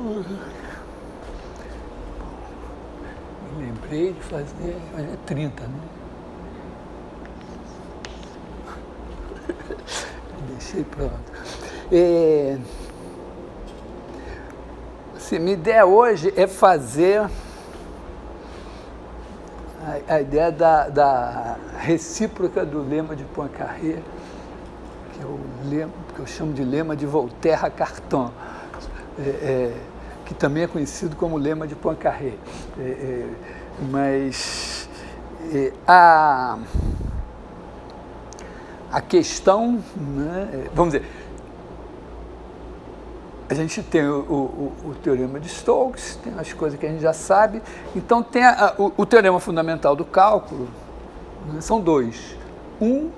Me lembrei de fazer, mas é 30, né? Deixei pronto. Assim, minha ideia hoje é fazer a ideia da recíproca do lema de Poincaré, que é o lema que eu chamo de lema de Voltaire-Cartan, que também é conhecido como lema de Poincaré. Mas a questão, né, vamos dizer, a gente tem o teorema de Stokes, tem as coisas que a gente já sabe, então tem o teorema fundamental do cálculo, né, são dois. Um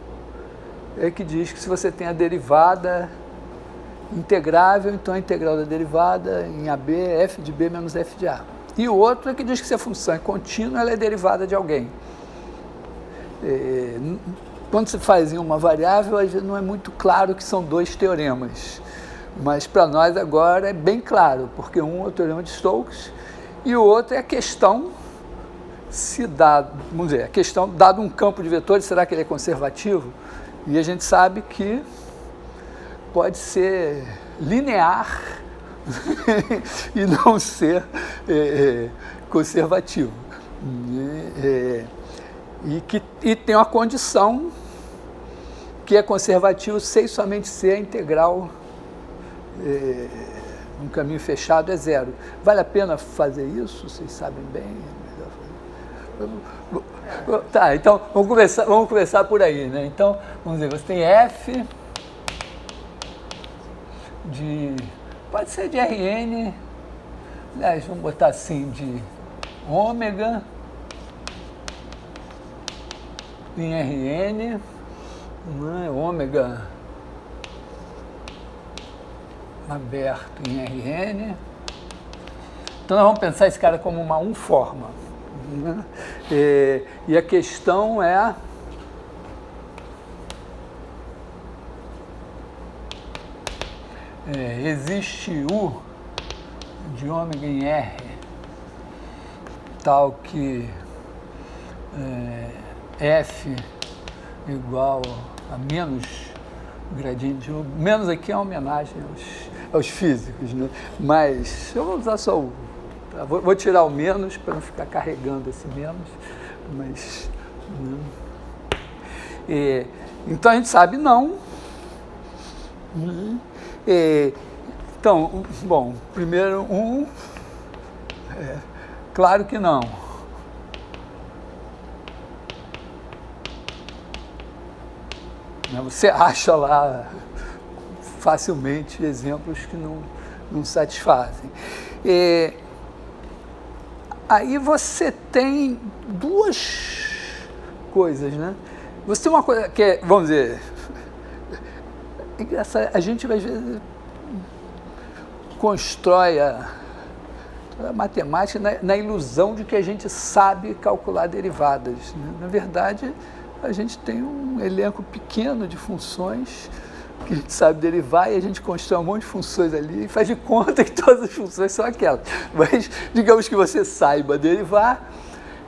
é que diz que se você tem a derivada integrável, então a integral da derivada em AB é f de B menos f de A. E o outro é que diz que se a função é contínua, ela é derivada de alguém. Quando se faz em uma variável, não é muito claro que são dois teoremas. Mas para nós agora é bem claro, porque um é o teorema de Stokes e o outro é a questão se dá, vamos dizer, a questão, dado um campo de vetores, será que ele é conservativo? E a gente sabe que pode ser linear e não ser conservativo. E tem uma condição que é conservativo sem somente ser a integral um caminho fechado é zero. Vale a pena fazer isso? Vocês sabem bem? Tá, então vamos começar por aí, né? Então, vamos dizer, você tem f de, pode ser de Rn, aliás, vamos botar assim, de ômega em Rn, né? Ômega aberto em Rn. Então nós vamos pensar esse cara como uma unforma, né? E a questão é existe U de ômega em R tal que F igual a menos gradiente de U. Menos aqui é uma homenagem aos físicos, né? Mas eu vou usar só o... Tá? Vou tirar o menos para não ficar carregando esse menos, mas... Né? Então a gente sabe não. Então, bom, primeiro claro que não. Você acha lá facilmente exemplos que não satisfazem. Aí você tem duas coisas, né? Você tem uma coisa que é, vamos dizer, a gente às vezes constrói a matemática na ilusão de que a gente sabe calcular derivadas, né? Na verdade, a gente tem um elenco pequeno de funções que a gente sabe derivar e a gente constrói um monte de funções ali e faz de conta que todas as funções são aquelas. Mas, digamos que você saiba derivar,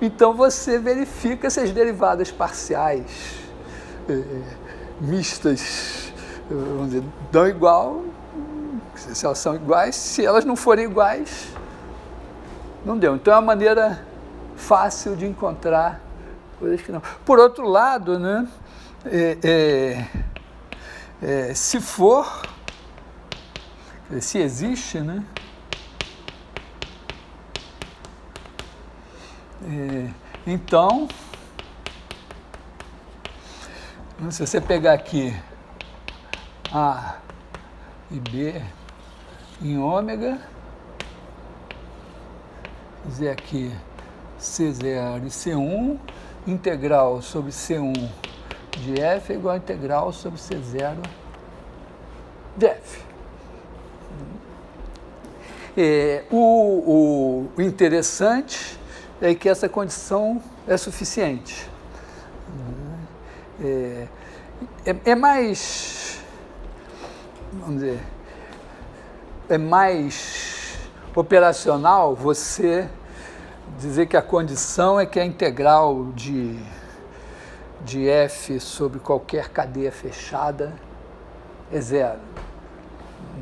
então você verifica se as derivadas parciais mistas, vamos dizer, dão igual, se elas são iguais, se elas não forem iguais, não deu. Então é uma maneira fácil de encontrar coisas que não. Por outro lado, né, se for, se existe, né, então, se você pegar aqui A e B em ômega, dizer aqui C0 e C1, integral sobre C1 de F é igual a integral sobre C0 de F. O interessante é que essa condição é suficiente. É mais, vamos dizer, é mais operacional você dizer que a condição é que a integral de f sobre qualquer cadeia fechada é zero.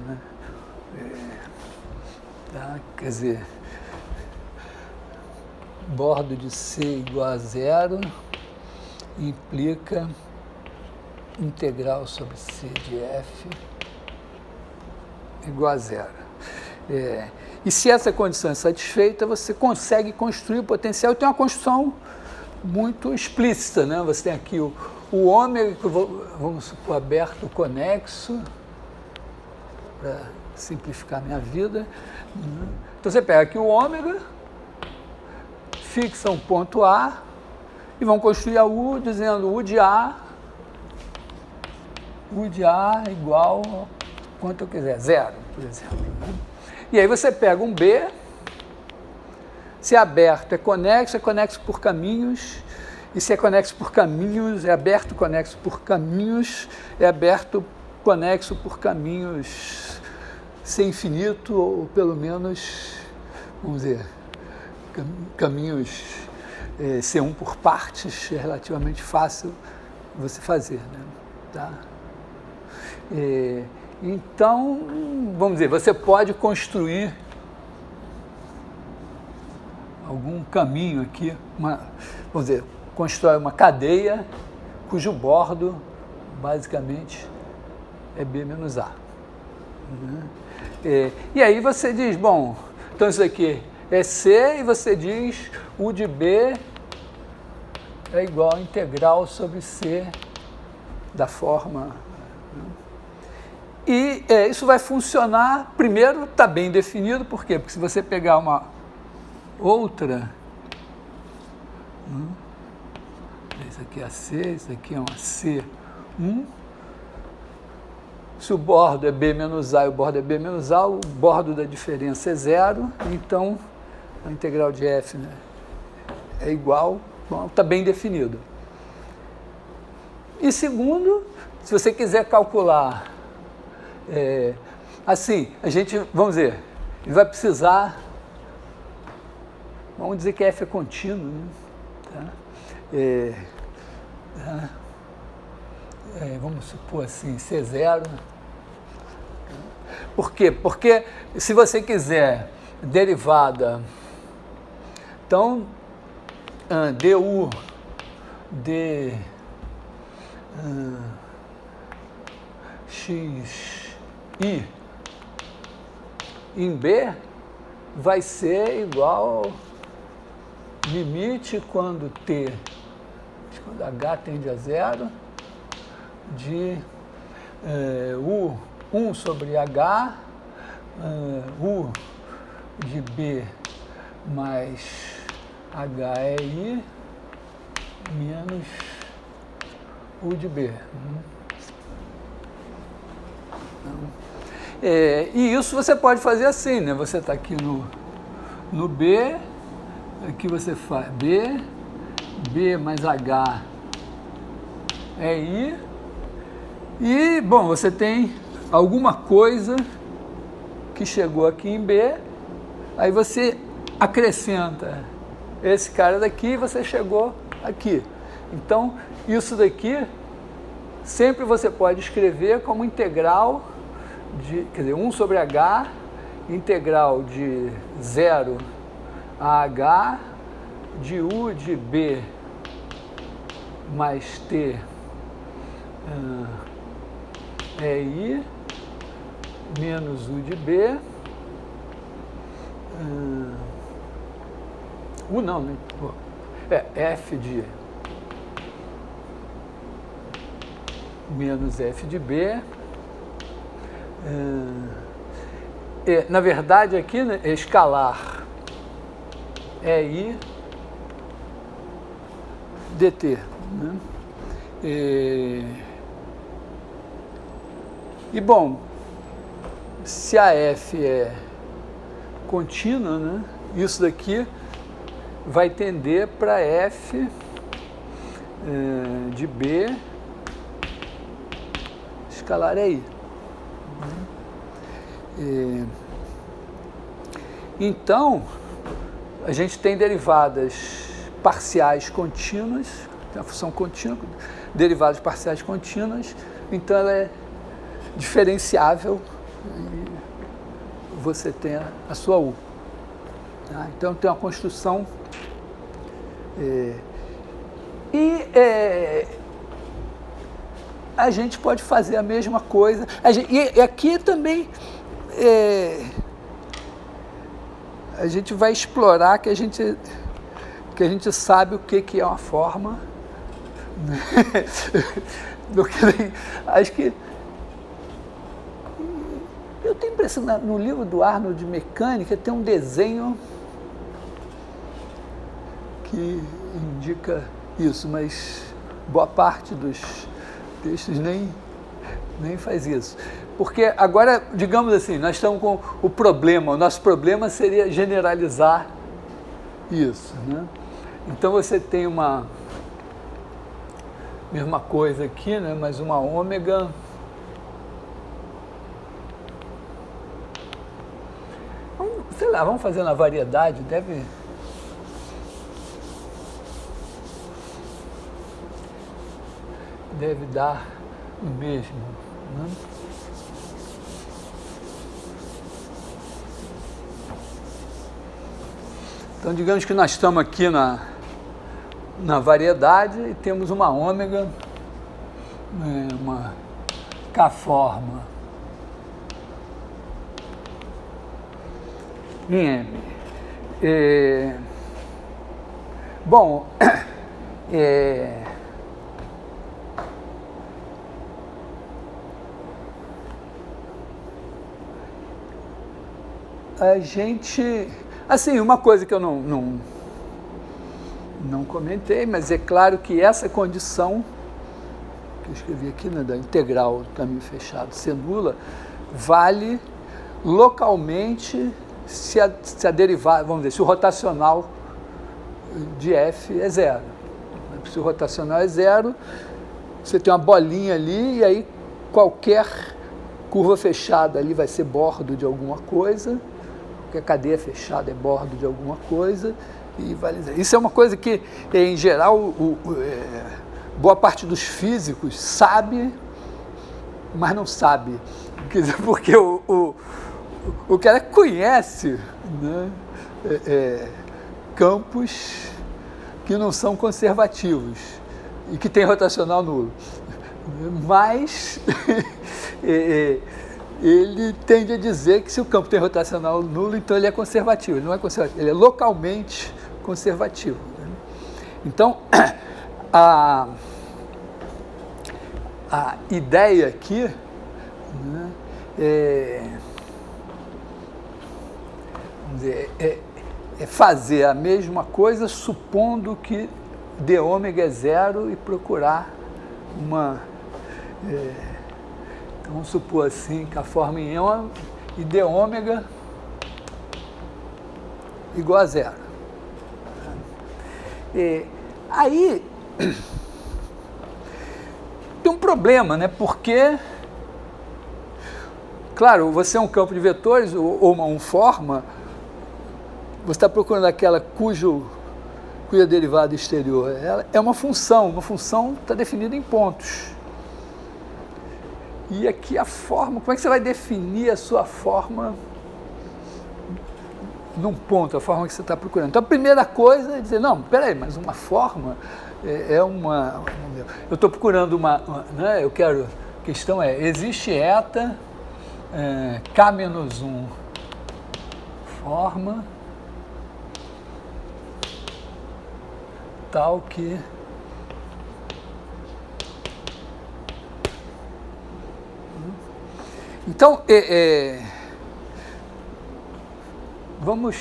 Né? Tá? Quer dizer, bordo de C igual a zero implica integral sobre C de f igual a zero. E se essa condição é satisfeita, você consegue construir o potencial. Tem uma construção muito explícita, né? Você tem aqui o ômega, que vamos supor aberto, conexo, para simplificar minha vida. Então você pega aqui o ômega, fixa um ponto A e vão construir a U dizendo U de A igual a quanto eu quiser, zero, por exemplo. E aí você pega um B, se é aberto é conexo por caminhos, e se é conexo por caminhos, é aberto conexo por caminhos, é aberto conexo por caminhos sem infinito, ou pelo menos, vamos dizer, caminhos C1 por partes, é relativamente fácil você fazer, né? Tá? Então, vamos dizer, você pode construir algum caminho aqui, vamos dizer, constrói uma cadeia cujo bordo, basicamente, é B menos A. E aí você diz, bom, então isso aqui é C, e você diz U de B é igual a integral sobre C da forma... E isso vai funcionar, primeiro está bem definido, por quê? Porque se você pegar uma outra, isso aqui é a C, isso aqui é uma C1, se o bordo é B menos A e o bordo é B menos A, o bordo da diferença é zero, então a integral de f, né, é igual, bom, está bem definido. E segundo, se você quiser calcular, assim, a gente, vamos dizer, ele vai precisar, vamos dizer que f é contínuo, né? Tá? Vamos supor assim, C0. Por quê? Porque se você quiser derivada, então, du de x i em B vai ser igual limite quando quando h tende a zero, de U1 sobre H, U de B mais HEI menos U de B. E isso você pode fazer assim, né? Você está aqui no B, aqui você faz B mais H é I, e, bom, você tem alguma coisa que chegou aqui em B, aí você acrescenta esse cara daqui e você chegou aqui. Então, isso daqui sempre você pode escrever como integral de, quer dizer, 1 sobre H, integral de 0 a H, de U de B mais T é I, menos U de B, U não, né? F de menos F de B. Na verdade, aqui, né, é escalar é I dt. Né? E, bom, se a F é contínua, né, isso daqui vai tender para F de B escalar é I. Então, a gente tem derivadas parciais contínuas, tem a função contínua, derivadas parciais contínuas, então ela é diferenciável e você tem a sua U. Tá? Então tem uma construção a gente pode fazer a mesma coisa. E aqui também a gente vai explorar que a gente sabe o que é uma forma. Acho que eu tenho a impressão, no livro do Arnold de Mecânica tem um desenho que indica isso, mas boa parte dos textos nem faz isso. Porque agora, digamos assim, nós estamos com o nosso problema seria generalizar isso, né? Então você tem uma mesma coisa aqui, né? Mas uma ômega sei lá, vamos fazer na variedade, deve dar o mesmo, né? Então, digamos que nós estamos aqui na variedade e temos uma ômega, uma K-forma em M. Bom, a gente... Assim, uma coisa que eu não comentei, mas é claro que essa condição, que eu escrevi aqui, né, da integral do caminho fechado ser nula, vale localmente se a derivada, vamos dizer, se o rotacional de f é zero. Se o rotacional é zero, você tem uma bolinha ali e aí qualquer curva fechada ali vai ser bordo de alguma coisa, qualquer cadeia fechada é bordo de alguma coisa, e vale. Isso é uma coisa que, em geral, boa parte dos físicos sabe, mas não sabe. Quer dizer, porque o cara conhece, né, campos que não são conservativos e que tem rotacional nulo. Mas ele tende a dizer que se o campo tem rotacional nulo, então ele é conservativo. Ele não é conservativo, ele é localmente conservativo. Então, a ideia aqui, né, vamos dizer, é fazer a mesma coisa supondo que d ômega é zero e procurar uma... vamos supor assim, que a forma em E e d ômega igual a zero. Aí tem um problema, né? Porque, claro, você é um campo de vetores ou uma forma, você está procurando aquela cuja derivada exterior ela é uma função está definida em pontos. E aqui a forma, como é que você vai definir a sua forma num ponto, a forma que você está procurando? Então a primeira coisa é dizer, não, peraí, mas uma forma é uma... Eu estou procurando né, eu quero... A questão é, existe eta, K-1 forma tal que... Então, vamos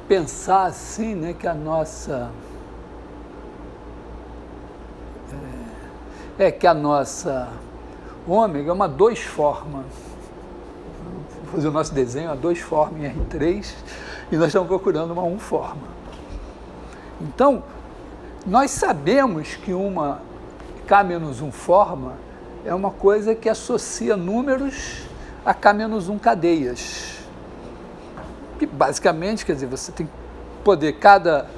pensar assim, né, que a nossa ômega é uma 2 forma. Vou fazer o nosso desenho, uma 2 forma em R3, e nós estamos procurando uma 1 forma. Então, nós sabemos que uma K-1 forma é uma coisa que associa números a K-1 cadeias. que basicamente, quer dizer, você tem que poder, cada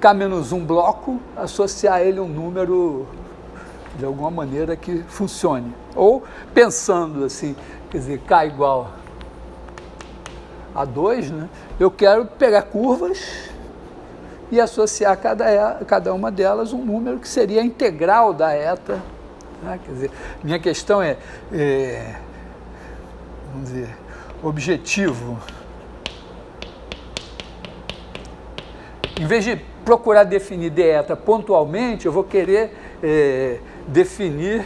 K-1 bloco, associar a ele um número de alguma maneira que funcione. Ou pensando assim, quer dizer, K igual a 2, né? Eu quero pegar curvas e associar cada uma delas um número que seria a integral da eta. Né? Quer dizer, minha questão vamos dizer, objetivo. Em vez de procurar definir d eta pontualmente, eu vou querer definir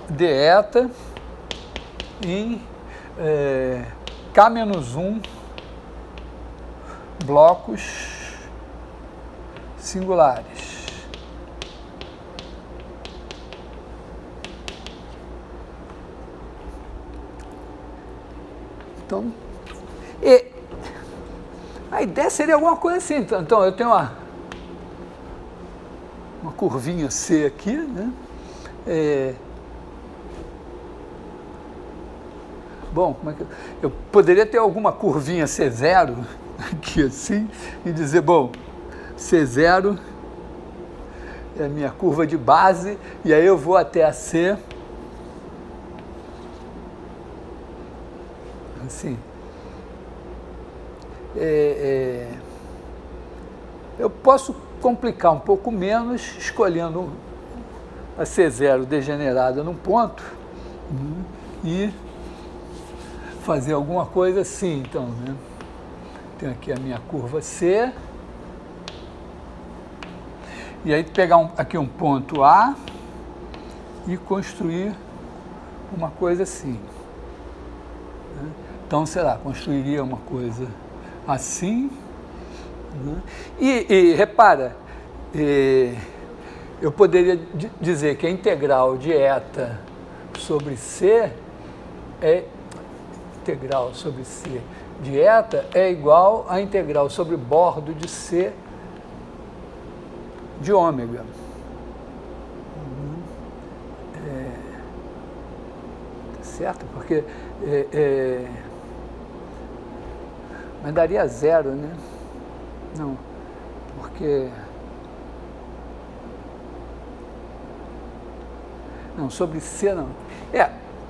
d eta em K-1 blocos singulares. Então, a ideia seria alguma coisa assim. Então eu tenho uma curvinha C aqui, né? Bom, como é que eu poderia ter alguma curvinha C0 aqui assim e dizer, bom, C0 é a minha curva de base e aí eu vou até a C assim. Eu posso complicar um pouco menos escolhendo a C0 degenerada num ponto e fazer alguma coisa assim, então, né? Tenho aqui a minha curva C e aí pegar aqui um ponto A e construir uma coisa assim. Né? Então, sei lá, construiria uma coisa assim. Né? E repara, eu poderia dizer que a integral de eta sobre C integral sobre C de eta é igual à integral sobre bordo de C de ômega. Certo? Porque mas daria 0, né? Não, porque não, sobre C não.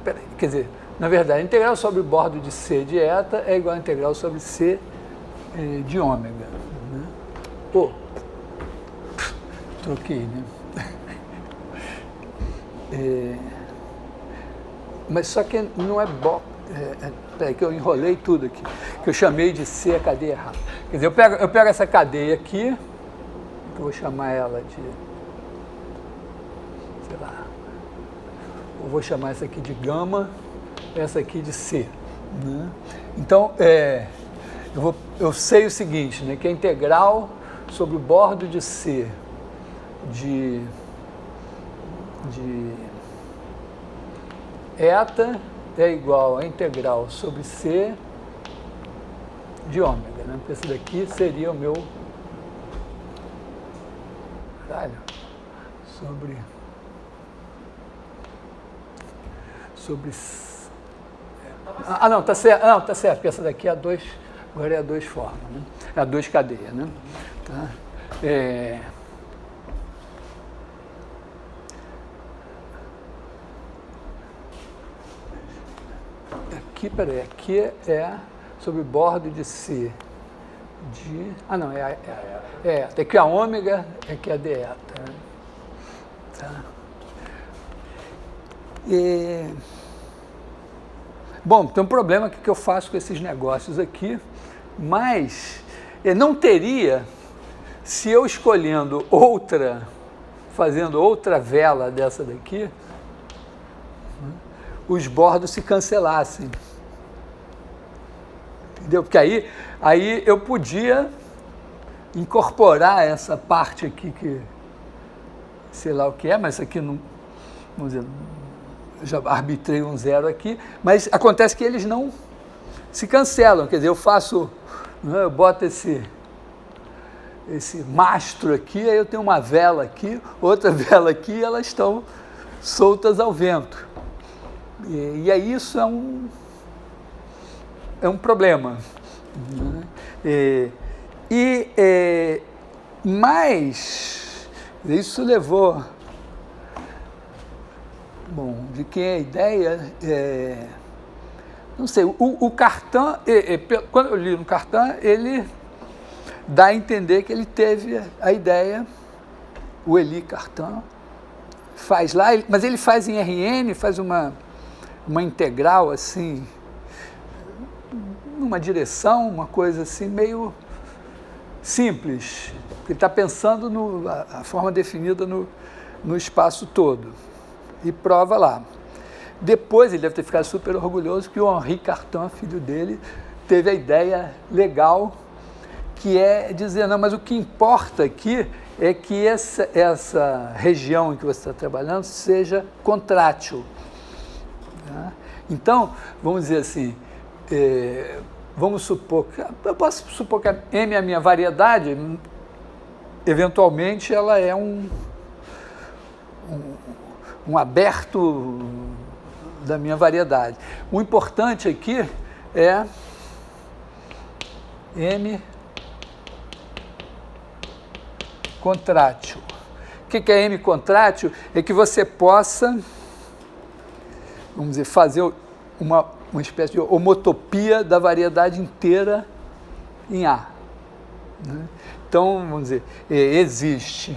Peraí, quer dizer, na verdade, a integral sobre o bordo de C de eta é igual a integral sobre C de ômega. Né? Troquei, né? Mas só que não é peraí, que eu enrolei tudo aqui, que eu chamei de C a cadeia errada. Quer dizer, eu pego essa cadeia aqui, que eu vou chamar ela de, sei lá, eu vou chamar essa aqui de gama, essa aqui de C. Né? Então, eu sei o seguinte, né, que a integral sobre o bordo de C de eta é igual a integral sobre C de ômega, né? Porque esse daqui seria o meu sobre não, tá certo. Não, tá certo, porque essa daqui é a 2, agora é a 2 forma, né? É a 2 cadeia, né? Tá? Aqui, peraí, aqui é sobre o bordo de C de... não, até que a ômega é que é a d eta. Né? Tá? Bom, tem um problema que eu faço com esses negócios aqui, mas não teria se eu escolhendo fazendo outra vela dessa daqui, os bordos se cancelassem. Entendeu? Porque aí eu podia incorporar essa parte aqui que sei lá o que é, mas isso aqui não, vamos dizer, eu já arbitrei um 0 aqui, mas acontece que eles não se cancelam, quer dizer, eu faço, eu boto esse mastro aqui, aí eu tenho uma vela aqui, outra vela aqui, e elas estão soltas ao vento. E aí isso é um problema. Mas isso levou, bom, de quem é a ideia, não sei, o Cartan, quando eu li no Cartan, ele dá a entender que ele teve a ideia, o Élie Cartan, faz lá, mas ele faz em RN, faz uma integral assim, numa direção, uma coisa assim meio simples. Ele está pensando a forma definida no espaço todo. E prova lá. Depois ele deve ter ficado super orgulhoso que o Henri Cartan, filho dele, teve a ideia legal, que é dizer, não, mas o que importa aqui é que essa região em que você está trabalhando seja contrátil. Então, vamos dizer assim, vamos supor que, eu posso supor que a M é a minha variedade, eventualmente ela é um aberto da minha variedade. O importante aqui é M contrátil. O que é M contrátil? É que você possa, vamos dizer, fazer uma espécie de homotopia da variedade inteira em A. Então, vamos dizer, existe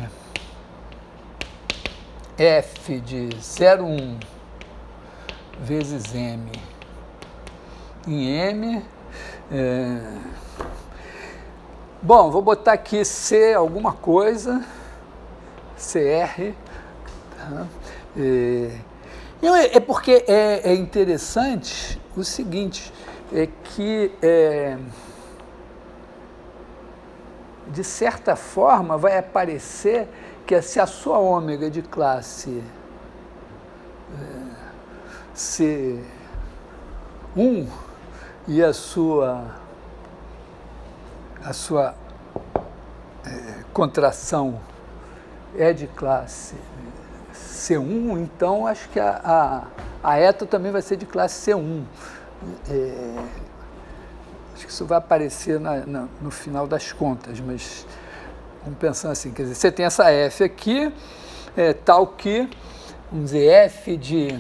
f de 0,1 vezes m em m. Bom, vou botar aqui C alguma coisa, CR. Tá? É porque é interessante o seguinte, é que, de certa forma, vai aparecer que se a sua ômega de classe C1 e a sua contração é de classe C1, então acho que a eta também vai ser de classe C1. Acho que isso vai aparecer no final das contas, mas vamos pensar assim, quer dizer, você tem essa F aqui, tal que, vamos dizer, F de...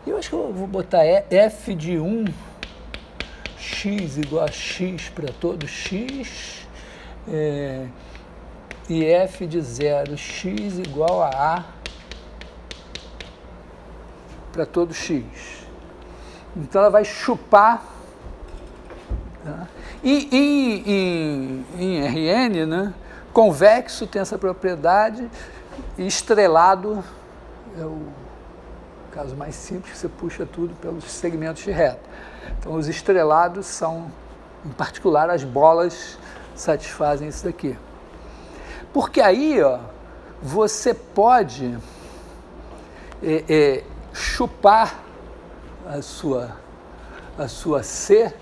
eu acho que eu vou botar F de 1, x igual a x para todo x, e F de 0, x igual a para todo x. Então ela vai chupar. Tá? E em RN, né, convexo tem essa propriedade, e estrelado é o caso mais simples, que você puxa tudo pelos segmentos de reta. Então os estrelados são, em particular, as bolas satisfazem isso daqui. Porque aí, ó, você pode chupar a sua C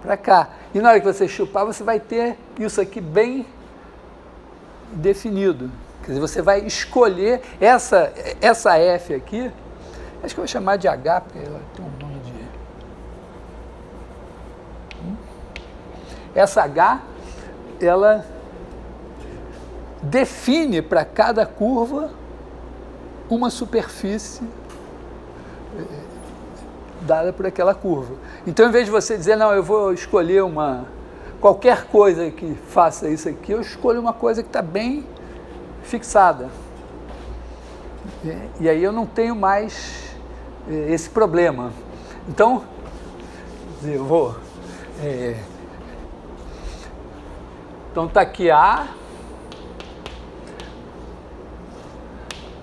para cá. E na hora que você chupar, você vai ter isso aqui bem definido. Quer dizer, você vai escolher essa F aqui, acho que eu vou chamar de H, porque ela tem um nome de... Essa H, ela define para cada curva uma superfície dada por aquela curva. Então, em vez de você dizer, não, eu vou escolher qualquer coisa que faça isso aqui, eu escolho uma coisa que está bem fixada. E aí eu não tenho mais esse problema. Então, eu vou... então, está aqui A,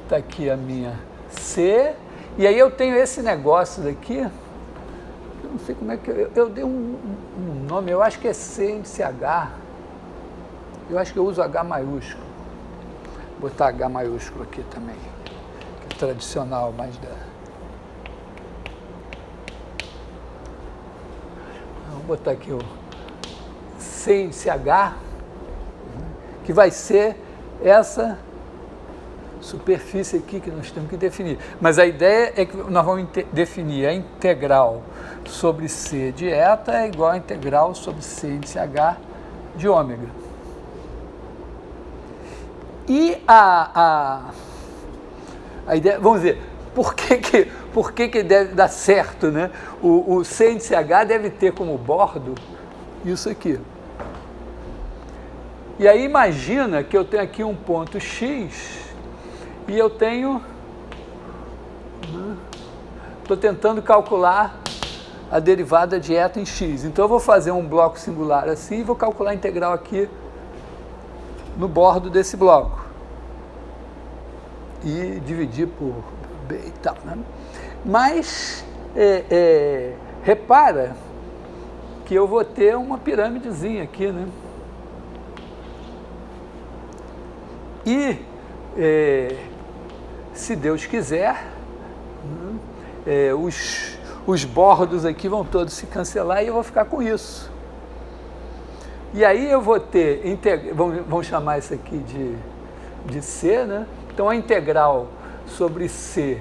está aqui a minha C, e aí eu tenho esse negócio daqui, eu não sei como é que... Eu dei um nome, eu acho que é C índice H, eu acho que eu uso H maiúsculo. Vou botar H maiúsculo aqui também, que é tradicional, mais da... Vou botar aqui o C índice H, que vai ser essa superfície aqui que nós temos que definir. Mas a ideia é que nós vamos definir a integral sobre C de eta é igual a integral sobre C índice H de ômega. E a ideia, vamos dizer, por que deve dar certo, né? O C índice H deve ter como bordo isso aqui. E aí imagina que eu tenho aqui um ponto X e eu tenho... Estou tentando calcular a derivada de eta em X. Então eu vou fazer um bloco singular assim e vou calcular a integral aqui no bordo desse bloco. E dividir por B e tal, né? Mas repara que eu vou ter uma pirâmidezinha aqui, né? E, se Deus quiser, os bordos aqui vão todos se cancelar e eu vou ficar com isso. E aí eu vou ter, vamos chamar isso aqui de C, né? Então a integral sobre C,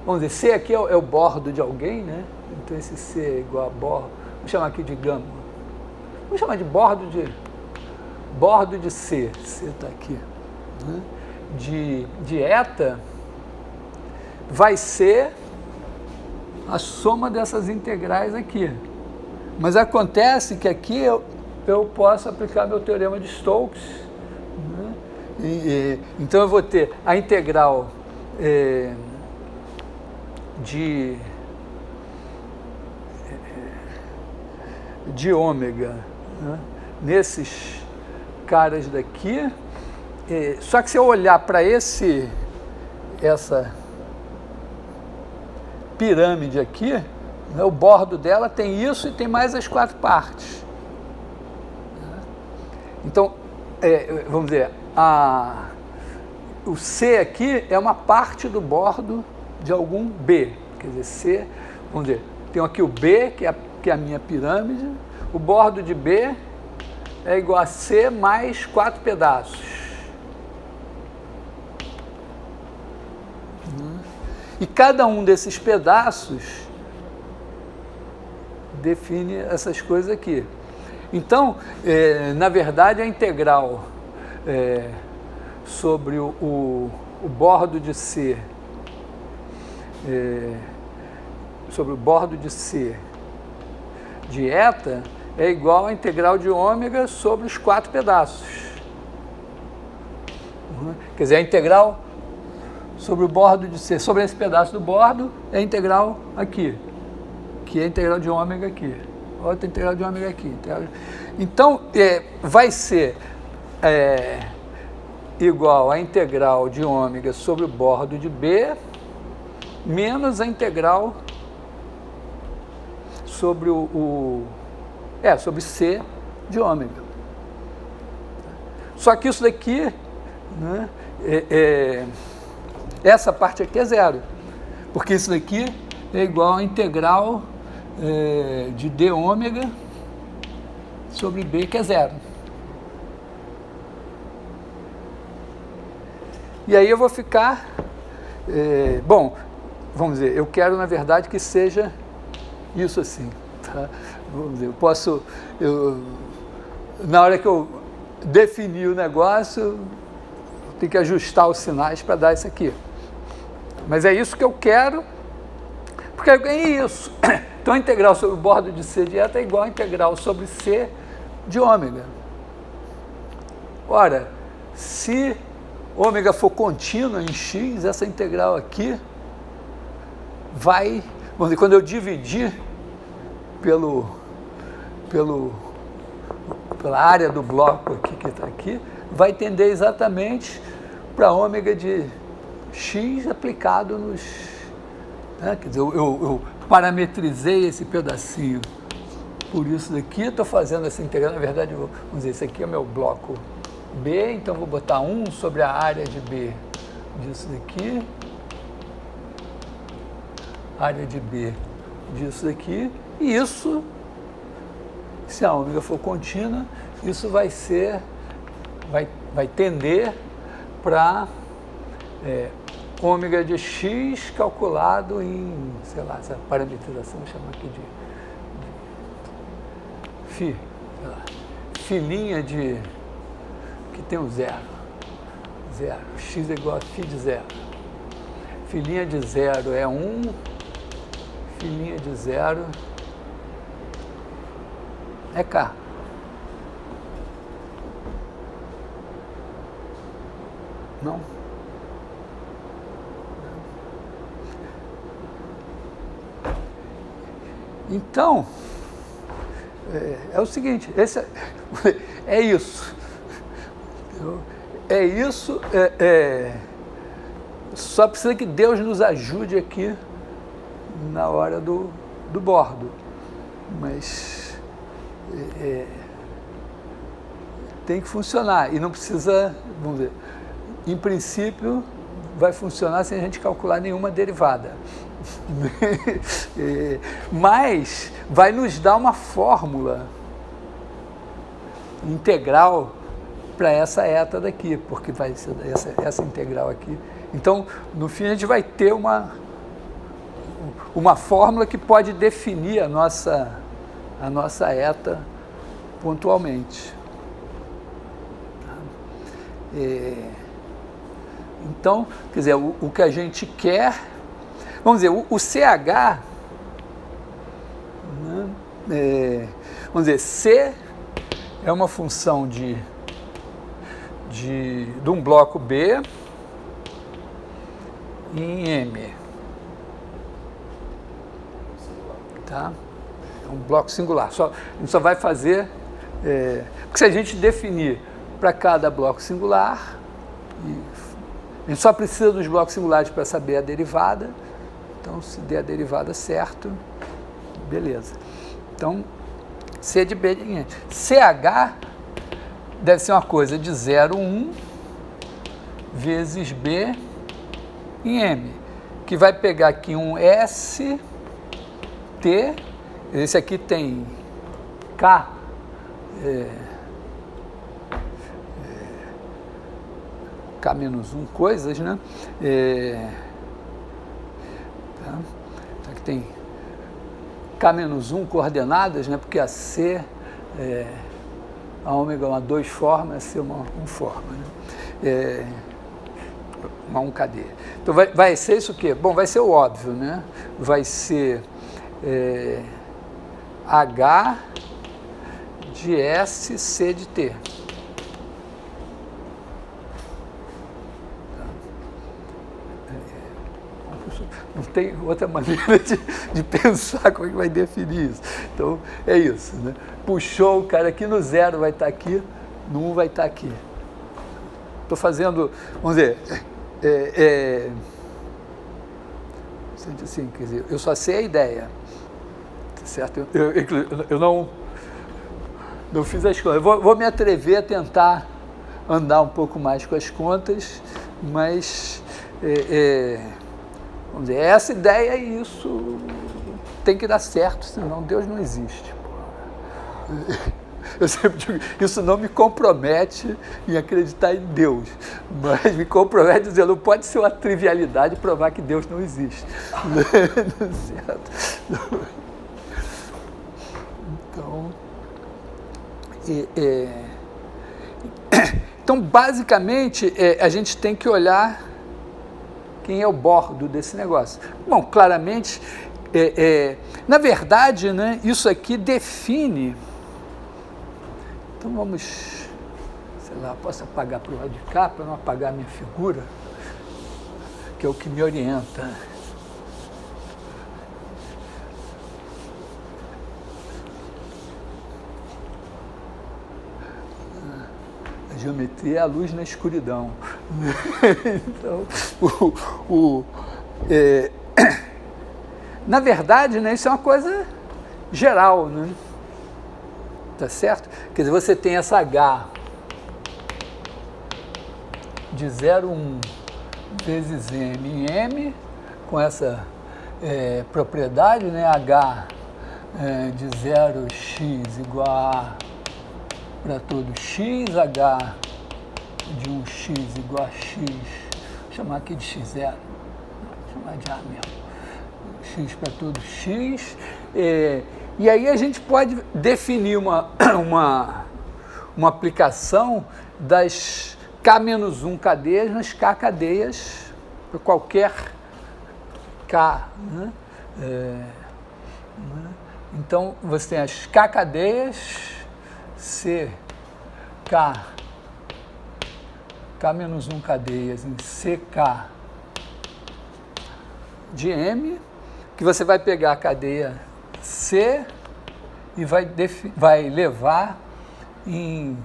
vamos dizer, C aqui é o bordo de alguém, né? Então esse C é igual a bordo, vamos chamar aqui de gama. Vamos chamar de bordo de C, C está aqui. Né? De eta vai ser a soma dessas integrais aqui. Mas acontece que aqui eu posso aplicar meu teorema de Stokes, né? Então eu vou ter a integral de ômega, né? Nesses caras daqui. Só que se eu olhar para essa pirâmide aqui, né, o bordo dela tem isso e tem mais as 4 partes. Então, vamos dizer, o C aqui é uma parte do bordo de algum B. Quer dizer, C, vamos dizer, tem aqui o B, que é a minha pirâmide, o bordo de B é igual a C mais 4 pedaços. E cada um desses pedaços define essas coisas aqui. Então, na verdade, a integral sobre o bordo de C, sobre o bordo de C de eta é igual à integral de ômega sobre os 4 pedaços. Quer dizer, a integral sobre o bordo de C, sobre esse pedaço do bordo, é a integral aqui, que é a integral de ômega aqui. Outra integral de ômega aqui. Então, vai ser igual à integral de ômega sobre o bordo de B, menos a integral sobre sobre C de ômega. Só que isso daqui, né, essa parte aqui é zero, porque isso daqui é igual à integral de d ômega sobre B, que é zero. E aí eu vou ficar... bom, vamos dizer, eu quero, na verdade, que seja isso assim. Tá? Vamos dizer, na hora que eu definir o negócio, tenho que ajustar os sinais para dar isso aqui. Mas é isso que eu quero, porque eu ganhei isso. Então a integral sobre o bordo de C de eta é igual a integral sobre C de ômega. Ora, se ômega for contínua em x, essa integral aqui vai, vamos dizer, quando eu dividir pela área do bloco aqui, que está aqui, vai tender exatamente para ômega de x aplicado nos... Né? Quer dizer, eu parametrizei esse pedacinho por isso daqui, estou fazendo essa integral, na verdade, vamos dizer, esse aqui é o meu bloco B, então vou botar 1 sobre a área de B disso daqui, área de B disso daqui, e isso, se a ômega for contínua, isso vai tender para ômega de x calculado em, sei lá, essa parametrização chama aqui de φ, sei lá, filinha de, que tem um zero, x é igual a φ de zero. Filinha de zero é 1, filinha de zero é k. Não? Então, é o seguinte, é isso. É isso, só precisa que Deus nos ajude aqui na hora do bordo. Mas tem que funcionar e não precisa, vamos ver, em princípio vai funcionar sem a gente calcular nenhuma derivada. Mas vai nos dar uma fórmula integral para essa eta daqui, porque vai ser essa integral aqui. Então, no fim, a gente vai ter uma fórmula que pode definir a nossa eta pontualmente. Então, quer dizer, o que a gente quer, vamos dizer, o CH, né, vamos dizer, C é uma função de um bloco B em M. Tá? É um bloco singular. A gente só vai fazer, porque se a gente definir para cada bloco singular, a gente só precisa dos blocos singulares para saber a derivada. Então, se der a derivada certo, beleza. Então, C de B em M. CH deve ser uma coisa de 0, 1 vezes B em M, que vai pegar aqui um S, T, esse aqui tem K, K menos 1 coisas, né? Tá? Aqui tem K menos 1 coordenadas, né? Porque a C, a ômega é uma 2 forma, a C é uma 1 forma, né? Uma 1 cadeia. Então vai ser isso o quê? Bom, vai ser o óbvio, né? Vai ser H de S, C de T. Não tem outra maneira de pensar como é que vai definir isso. Então, é isso, né? Puxou o cara aqui no 0 vai estar aqui, no 1 vai estar aqui. Estou fazendo, vamos dizer, assim, quer dizer, eu só sei a ideia, certo? Eu não fiz as contas. Eu vou me atrever a tentar andar um pouco mais com as contas, mas vamos dizer, essa ideia e isso tem que dar certo, senão Deus não existe. Eu sempre digo, isso não me compromete em acreditar em Deus, mas me compromete dizendo, não pode ser uma trivialidade provar que Deus não existe. Certo? Então, basicamente, a gente tem que olhar quem é o bordo desse negócio. Bom, claramente, na verdade, né, isso aqui define. Então vamos, sei lá, posso apagar para o lado de cá para não apagar a minha figura, que é o que me orienta. A geometria é a luz na escuridão. Então, na verdade, né, isso é uma coisa geral, né? Tá certo? Quer dizer, você tem essa H de 0,1 vezes M em M, com essa propriedade, né? H de 0x igual a para todo x, H de 1x igual a x, chamar aqui de x0. Vou chamar de A mesmo. X para todo x. E aí a gente pode definir uma aplicação das K-1 cadeias nas K cadeias, para qualquer K. Né? Então, você tem as K cadeias, K-1 cadeias em CK de M, que você vai pegar a cadeia C e vai levar em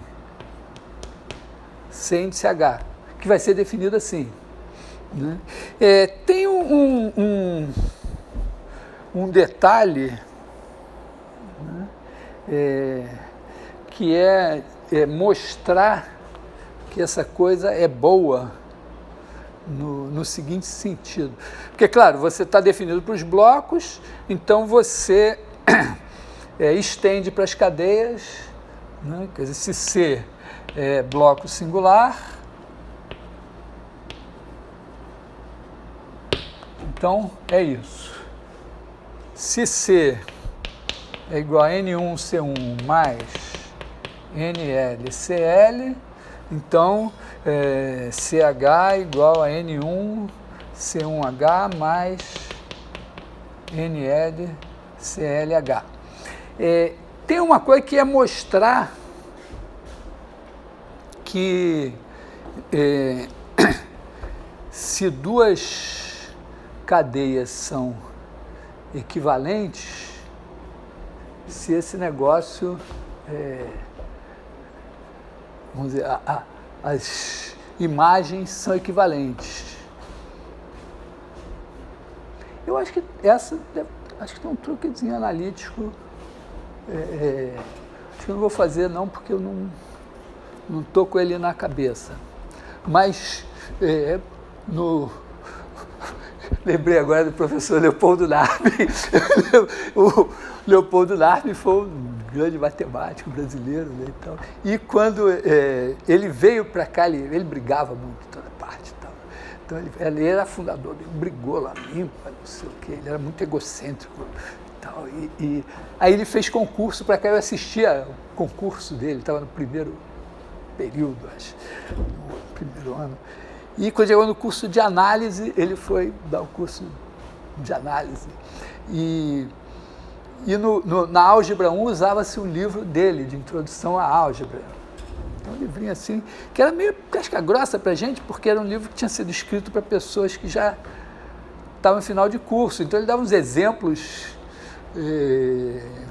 C índice H, que vai ser definido assim. Né? Tem um detalhe, né? Que é mostrar que essa coisa é boa no seguinte sentido. Porque, claro, você está definido para os blocos, então você estende para as cadeias, né? Quer dizer, se C é bloco singular, então é isso. Se C é igual a N1C1 mais NLCL, então CH é igual a N1C1H mais NLCLH. Tem uma coisa que é mostrar que se duas cadeias são equivalentes, se esse negócio, vamos dizer, as imagens são equivalentes. Eu acho que acho que tem um truquezinho analítico, acho que eu não vou fazer não, porque eu não estou com ele na cabeça. Mas lembrei agora do professor Leopoldo Narbi. O Leopoldo Narbi foi um grande matemático brasileiro, né, então. E quando ele veio para cá, ele brigava muito em toda parte. Então ele era fundador, ele brigou lá, limpa, não sei o quê, ele era muito egocêntrico. E aí ele fez concurso para cá, eu assistia o concurso dele, estava no primeiro período, acho, no primeiro ano. E quando chegou no curso de análise, ele foi dar o curso de análise. E na álgebra 1 usava-se um livro dele, de introdução à álgebra. Então, um livrinho assim, que era meio casca grossa para a gente, porque era um livro que tinha sido escrito para pessoas que já estavam no final de curso. Então ele dava uns exemplos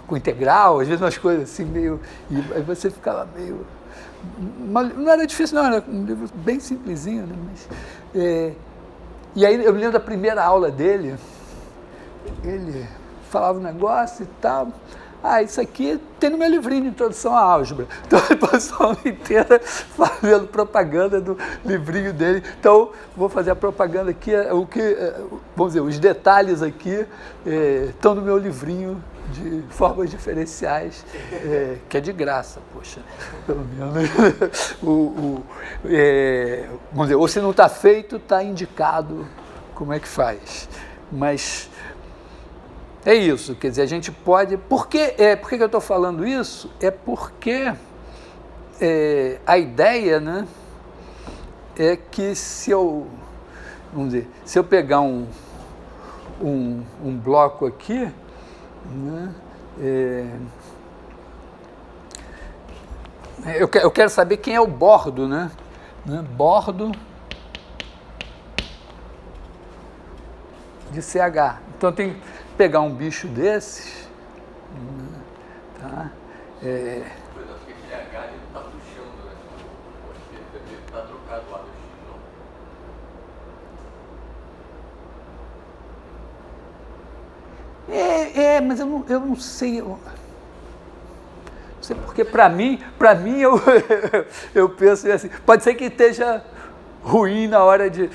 com integral, às vezes umas coisas assim meio... E aí você ficava meio... Não era difícil não, era um livro bem simplesinho, né? Mas, e aí eu me lembro da primeira aula dele, ele falava um negócio e tal, isso aqui tem no meu livrinho de introdução à álgebra. Então ele passou a aula inteira fazendo propaganda do livrinho dele. Então vou fazer a propaganda aqui, vamos dizer, os detalhes aqui estão no meu livrinho de formas diferenciais, que é de graça, poxa, pelo menos. Vamos dizer, ou se não está feito, está indicado como é que faz. Mas é isso, quer dizer, a gente pode... Por que eu estou falando isso? É porque a ideia, né, é que se eu pegar um bloco aqui, né, eu quero saber quem é o bordo, né? Bordo de CH. Então tem que pegar um bicho desses, tá? Aquele H ele está puxando, né? Porque ele está trocado lá no X, não? Mas eu não sei. Não sei porque, para mim eu penso assim, pode ser que esteja ruim na hora de...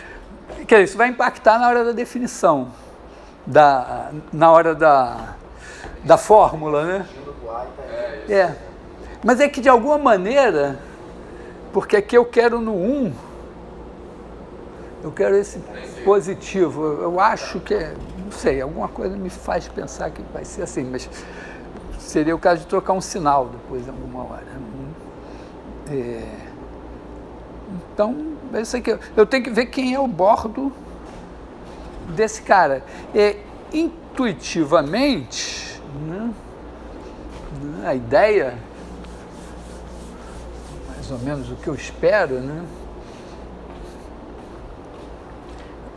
Quer dizer, isso vai impactar na hora da definição, na hora da fórmula, né? Mas é que de alguma maneira, porque aqui eu quero no 1, Eu quero esse positivo. Eu acho que não sei, alguma coisa me faz pensar que vai ser assim, mas seria o caso de trocar um sinal depois, em alguma hora. Então, é isso aqui. Eu tenho que ver quem é o bordo desse cara. Intuitivamente, né, a ideia, mais ou menos o que eu espero, né,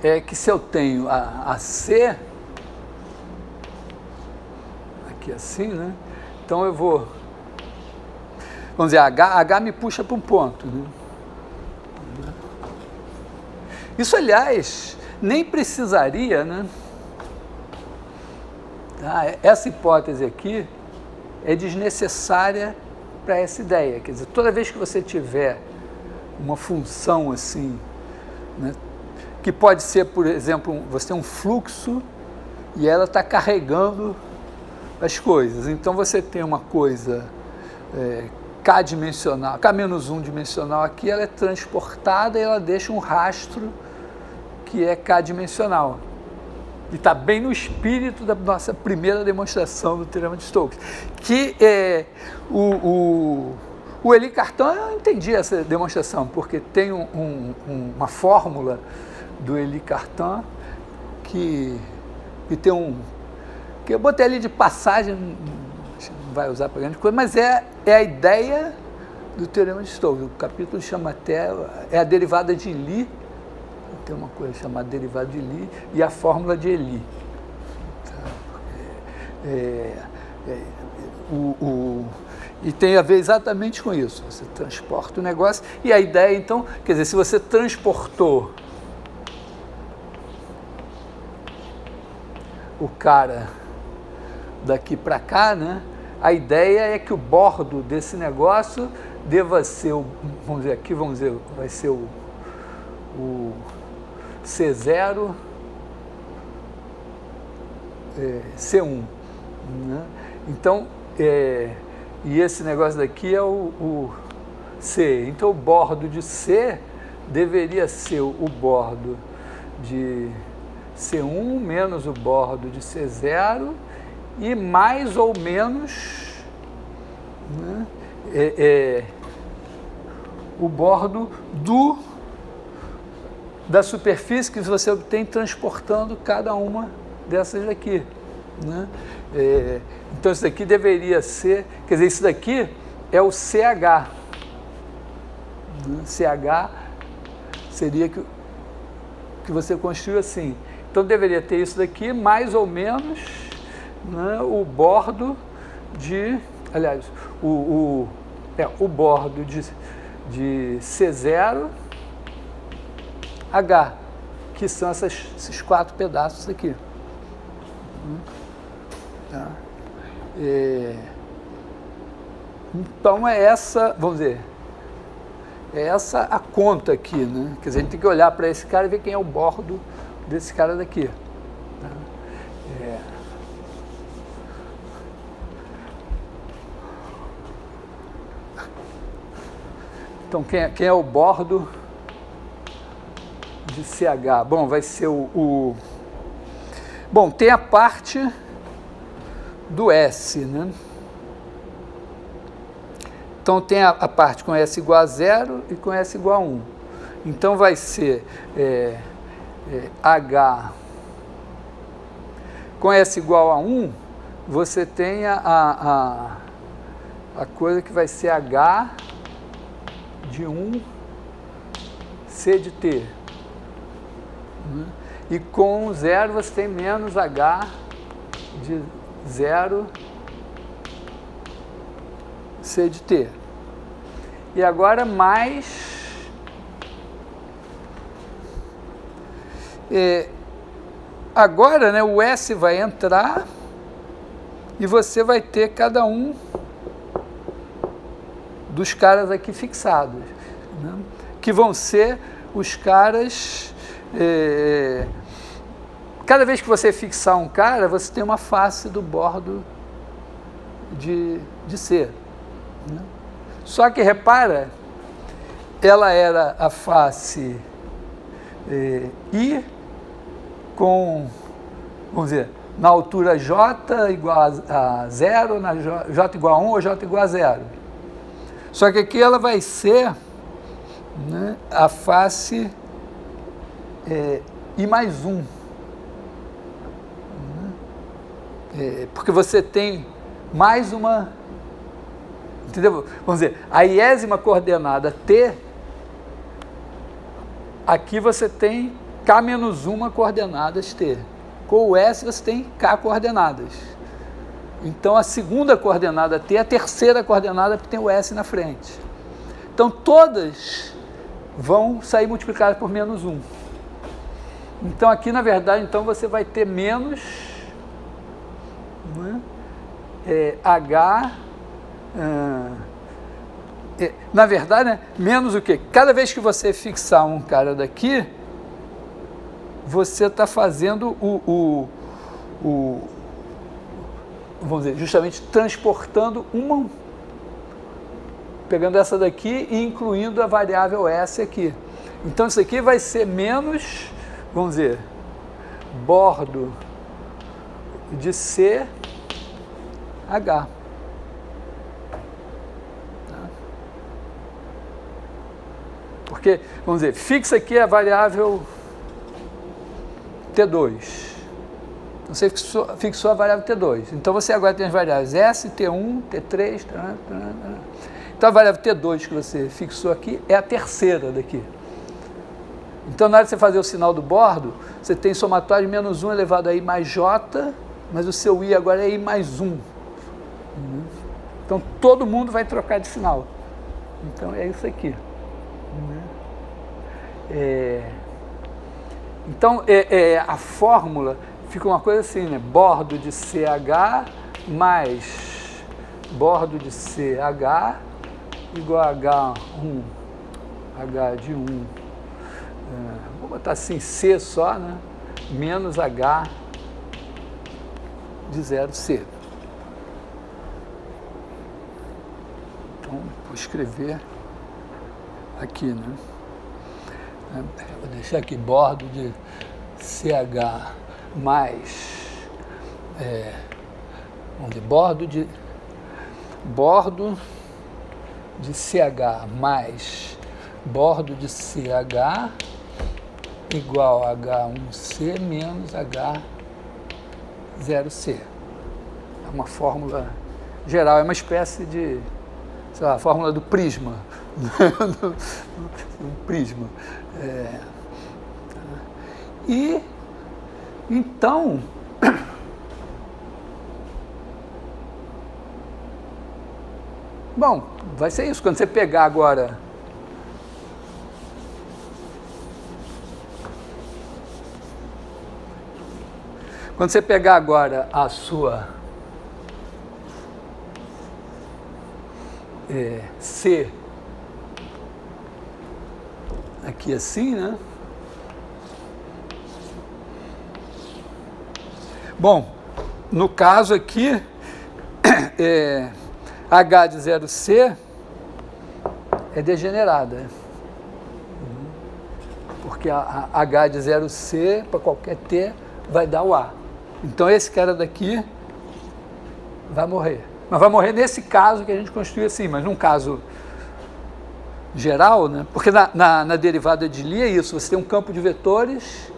é que se eu tenho a C, aqui assim, né, então eu vou, vamos dizer, H me puxa para um ponto, né. Isso, aliás, nem precisaria, né? Essa hipótese aqui é desnecessária para essa ideia. Quer dizer, toda vez que você tiver uma função assim, né, que pode ser, por exemplo, você tem um fluxo e ela está carregando as coisas. Então, você tem uma coisa K-dimensional, K-1 dimensional aqui, ela é transportada e ela deixa um rastro que é K-dimensional. E está bem no espírito da nossa primeira demonstração do Teorema de Stokes. Que o Élie Cartan, eu entendi essa demonstração, porque tem uma fórmula do Élie Cartan que tem que eu botei ali de passagem, não vai usar para grande coisa, mas é a ideia do Teorema de Stokes. O capítulo chama até, a derivada de Lie, tem uma coisa chamada derivada de Lie e a fórmula de Élie. E tem a ver exatamente com isso. Você transporta o negócio e a ideia, então, quer dizer, se você transportou o cara daqui para cá, né? A ideia é que o bordo desse negócio deva ser, vamos dizer, aqui vai ser o C0, C1. Né? Então, e esse negócio daqui é o C. Então, o bordo de C deveria ser o bordo de C1 menos o bordo de C0 e mais ou menos, né, o bordo da superfície que você obtém transportando cada uma dessas aqui. Né? Então, isso daqui deveria ser, quer dizer, isso daqui é o CH. Né? CH seria que você construiu assim. Então, deveria ter isso daqui, mais ou menos, né, o bordo de, aliás, o bordo de C0, H, que são esses 4 pedaços aqui. Tá? Então, é essa, vamos dizer, é essa a conta aqui, né? Quer dizer, a gente tem que olhar para esse cara e ver quem é o bordo desse cara daqui. Tá? Então, quem é o bordo de CH? Bom, vai ser Bom, tem a parte do S, né? Então, tem a parte com S igual a 0 e com S igual a 1. Então, vai ser H com S igual a 1, você tem a coisa que vai ser H de 1, C de T. Né? E com 0 você tem menos H de 0, C de T. E agora mais agora, né, o S vai entrar e você vai ter cada um dos caras aqui fixados, né, que vão ser os caras... cada vez que você fixar um cara, você tem uma face do bordo de C. Né? Só que, repara, ela era a face I com, vamos dizer, na altura J igual a 0, na J igual a 1 ou J igual a 0. Só que aqui ela vai ser, né, a face I mais 1. Porque você tem mais uma, entendeu? Vamos dizer, a iésima coordenada T, aqui você tem K menos 1 coordenadas T. Com o S você tem K coordenadas. Então a segunda coordenada T é a terceira coordenada porque tem o S na frente. Então todas vão sair multiplicadas por menos 1. Então aqui na verdade então você vai ter menos, né, H, na verdade, né, menos o quê? Cada vez que você fixar um cara daqui, você está fazendo vamos dizer, justamente transportando uma, pegando essa daqui e incluindo a variável S aqui. Então isso aqui vai ser menos, vamos dizer, bordo de CH. Porque, vamos dizer, fixa aqui a variável T2. Então você fixou a variável T2. Então você agora tem as variáveis S, T1, T3. Então a variável T2 que você fixou aqui é a terceira daqui. Então na hora de você fazer o sinal do bordo, você tem somatório de menos 1 elevado a I mais J, mas o seu I agora é I mais 1. Então todo mundo vai trocar de sinal. Então é isso aqui. Então a fórmula fica uma coisa assim, né? Bordo de CH mais bordo de CH igual a H1, H de 1, vou botar assim C só, né? Menos H de 0C. Então vou escrever aqui, né? Vou deixar aqui bordo de CH mais, vamos dizer, bordo de CH mais bordo de CH igual a H1C menos H0C. É uma fórmula geral, é uma espécie de, sei lá, a fórmula do prisma. Um prisma. E então bom, vai ser isso. Quando você pegar agora a sua C aqui assim, né? Bom, no caso aqui, H de 0C é degenerada. Porque a H de 0C, para qualquer T, vai dar o A. Então esse cara daqui vai morrer. Mas vai morrer nesse caso que a gente construiu assim, mas num caso geral, né? Porque na derivada de Lie é isso, você tem um campo de vetores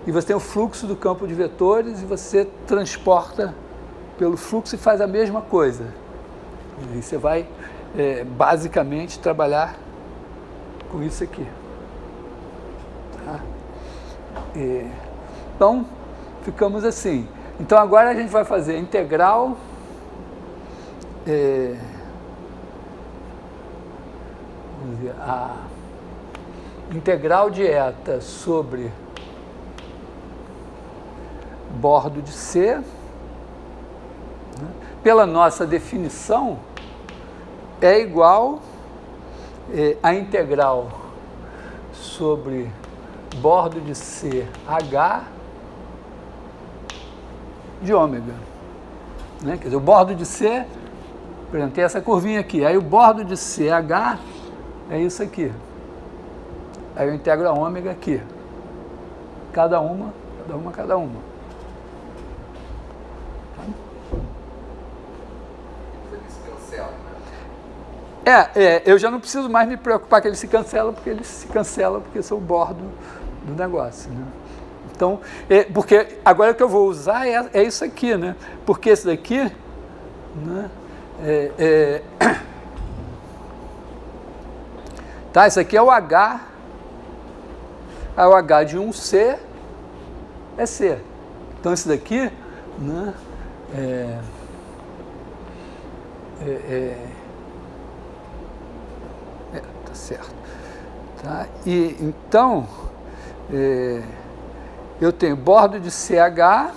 e você tem o fluxo do campo de vetores e você transporta pelo fluxo e faz a mesma coisa. E você vai basicamente trabalhar com isso aqui. Tá? Então, ficamos assim. Então agora a gente vai fazer a integral vamos dizer, a integral de eta sobre bordo de C, né? Pela nossa definição, é igual a integral sobre bordo de CH de ômega. Né? Quer dizer, o bordo de C, por exemplo, tem essa curvinha aqui, aí o bordo de CH é isso aqui. Aí eu integro a ômega aqui. cada uma. Ele se cancela, né? Eu já não preciso mais me preocupar que ele se cancela, porque são o bordo do negócio, né? Então, porque agora o que eu vou usar é isso aqui, né? Porque esse daqui, né? Tá, esse aqui é o H. Aí o H de 1C é C. Então esse daqui, né? Tá certo. Tá? E então eu tenho bordo de CH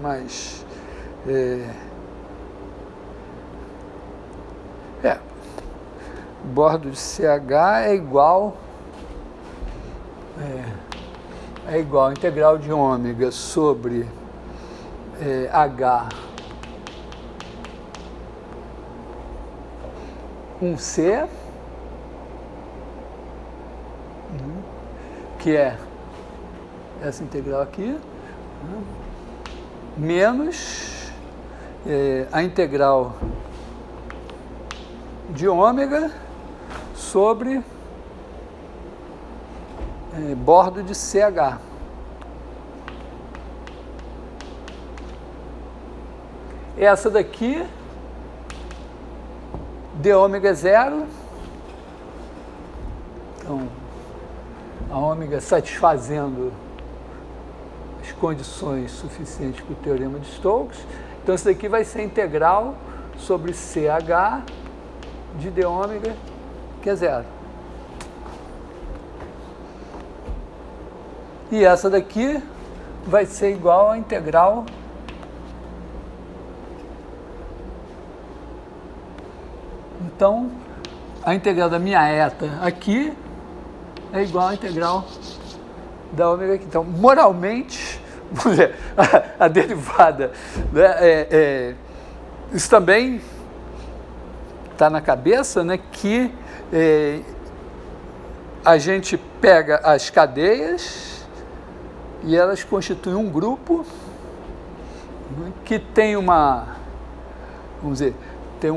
mais bordo de CH é igual a integral de ômega sobre H 1C, que é essa integral aqui, menos a integral de ômega sobre bordo de CH. Essa daqui, d ômega é zero. Então, a ômega satisfazendo as condições suficientes para o teorema de Stokes. Então, isso daqui vai ser integral sobre CH de d ômega, que é zero. E essa daqui vai ser igual à integral então a integral da minha eta aqui é igual à integral da ômega aqui. Então, moralmente, vamos dizer, a derivada, né, isso também está na cabeça, né, que a gente pega as cadeias e elas constituem um grupo, né, que tem uma, vamos dizer, tem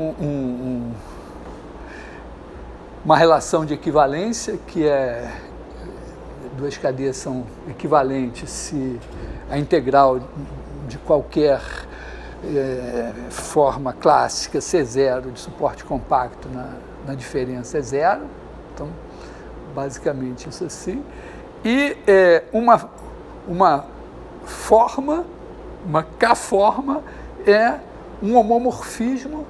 uma relação de equivalência, que é duas cadeias são equivalentes se a integral de qualquer forma clássica C0 de suporte compacto na diferença é zero. Então, basicamente isso assim. E uma forma, uma K-forma, é um homomorfismo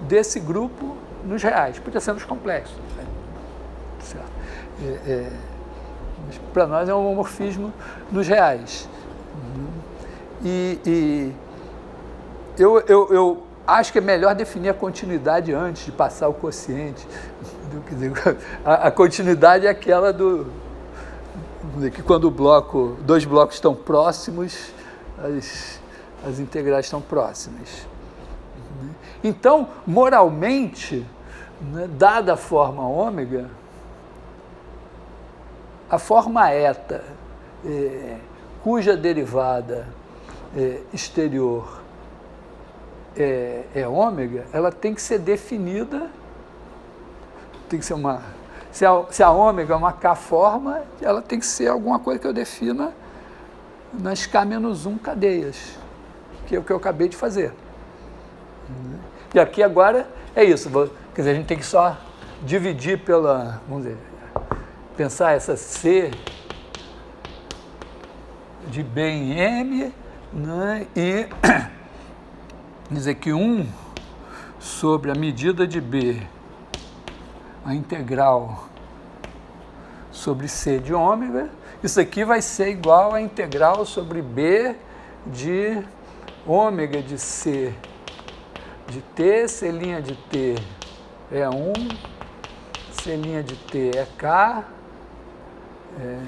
desse grupo nos reais. Podia ser nos complexos. Né? Certo. Mas para nós é um homomorfismo nos reais. E eu acho que é melhor definir a continuidade antes de passar o quociente. A continuidade é aquela que quando dois blocos estão próximos, as integrais estão próximas. Então, moralmente, né, dada a forma ômega, a forma eta, cuja derivada exterior é ômega, ela tem que ser definida, tem que ser se a ômega é uma K-forma, ela tem que ser alguma coisa que eu defina nas K-1 cadeias, que é o que eu acabei de fazer. E aqui agora é isso, quer dizer, a gente tem que só dividir vamos dizer, pensar essa C de B em M, né, e dizer que 1 sobre a medida de B, a integral sobre C de ômega, isso aqui vai ser igual à integral sobre B de ômega de C de T, C' de T é 1, C' de T é K, é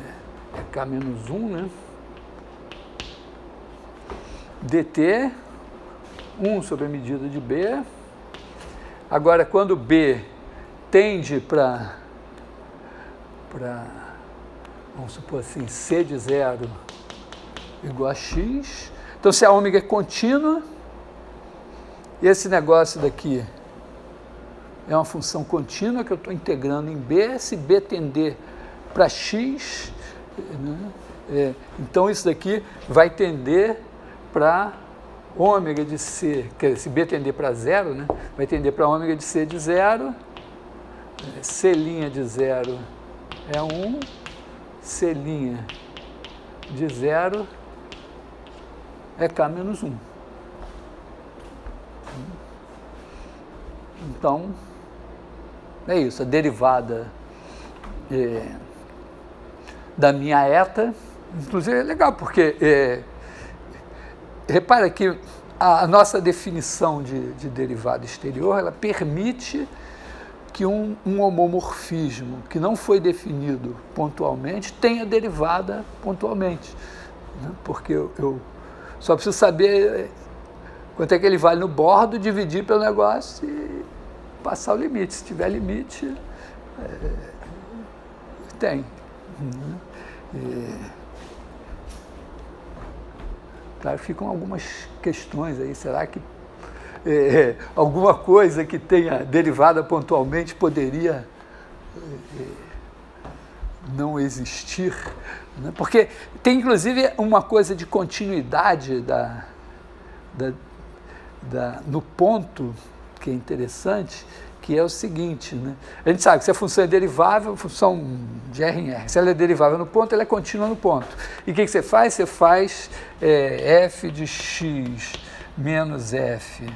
K-1, né? dt, 1 sobre a medida de B, Agora, quando B tende para, vamos supor assim, C de 0 igual a x, então se a ômega é contínua, esse negócio daqui é uma função contínua que eu estou integrando em B, se B tender para x, né, então isso daqui vai tender para ômega de C, que se B tender para 0, né, vai tender para ômega de C de 0, C' de 0 é 1, C' de 0 é K menos 1. Então, é isso, a derivada da minha eta, inclusive é legal, porque repara que a nossa definição de derivada exterior, ela permite que um homomorfismo que não foi definido pontualmente tenha derivada pontualmente, né? Porque eu só preciso saber quanto é que ele vale no bordo, dividir pelo negócio e passar o limite. Se tiver limite, tem. Claro, ficam algumas questões aí. Será que alguma coisa que tenha derivada pontualmente poderia não existir? Né? Porque tem, inclusive, uma coisa de continuidade no ponto, que é interessante, que é o seguinte, né? A gente sabe que se a função é derivável, a função de R em R, se ela é derivável no ponto, ela é contínua no ponto. E o que você faz? Você faz f de x menos f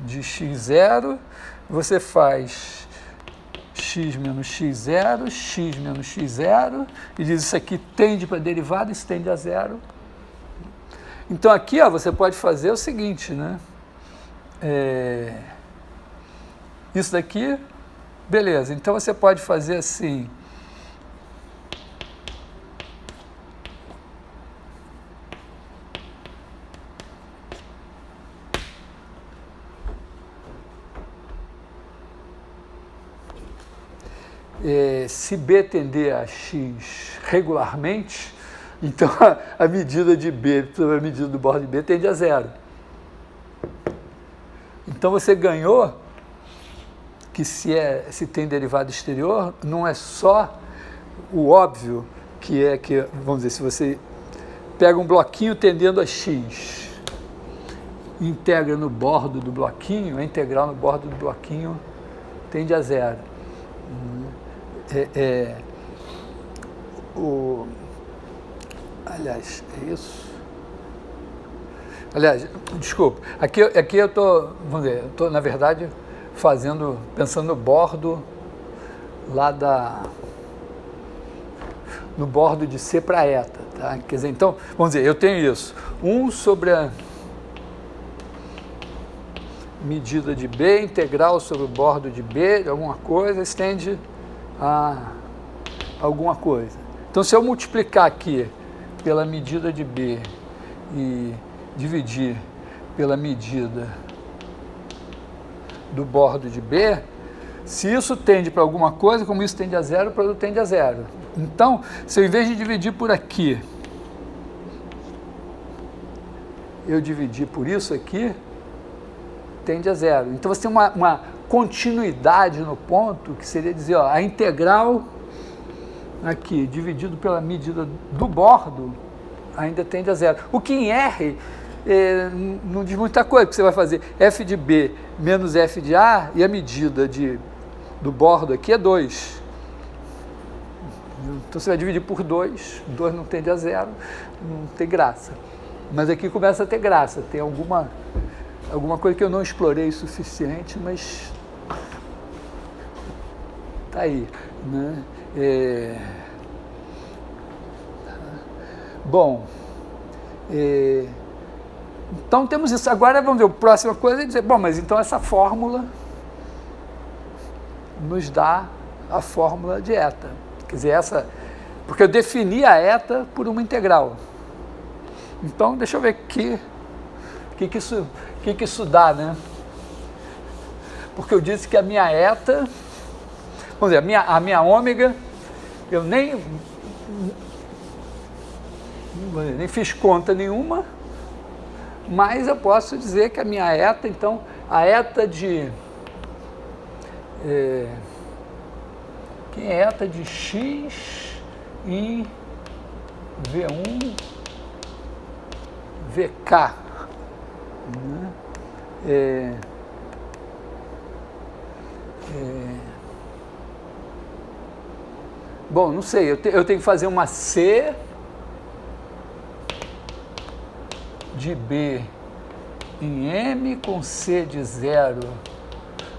de x0, você faz x menos x0, x menos x0, e diz isso aqui tende para a derivada, isso tende a 0. Então aqui você pode fazer o seguinte, né? Isso daqui, beleza, então você pode fazer assim, se B tender a x regularmente, então a medida de B sobre a medida do bordo de B tende a 0. Então você ganhou que se tem derivada exterior, não é só o óbvio, que é que, vamos dizer, se você pega um bloquinho tendendo a x, integra no bordo do bloquinho, a integral no bordo do bloquinho tende a 0. Aliás, é isso? Aliás, desculpa, aqui eu estou, vamos dizer, eu estou, na verdade, pensando no bordo lá no bordo de C para eta, tá? Quer dizer, então, vamos dizer, eu tenho isso, 1 sobre a medida de B, integral sobre o bordo de B, de alguma coisa, estende a alguma coisa. Então, se eu multiplicar aqui pela medida de B e dividir pela medida do bordo de B, se isso tende para alguma coisa, como isso tende a 0, o produto tende a 0. Então, se eu, em vez de dividir por aqui, eu dividir por isso aqui, tende a 0. Então, você tem uma continuidade no ponto, que seria dizer, ó, a integral aqui, dividido pela medida do bordo, ainda tende a 0. O que em R não diz muita coisa, porque você vai fazer f de B menos f de A, e a medida do bordo aqui é 2. Então você vai dividir por 2, 2 não tende a 0, não tem graça. Mas aqui começa a ter graça, tem alguma coisa que eu não explorei o suficiente, mas tá aí, né? Bom, então temos isso. Agora vamos ver, a próxima coisa é dizer, bom, mas então essa fórmula nos dá a fórmula de eta. Quer dizer, porque eu defini a eta por uma integral. Então, deixa eu ver aqui, o que isso dá, né? porque eu disse que a minha eta, vamos dizer, a minha ômega, eu nem fiz conta nenhuma, mas eu posso dizer que a minha eta, então, a eta de... que é eta de x em V1 VK. Né? Bom, não sei, eu tenho que fazer uma C de B em M com C de 0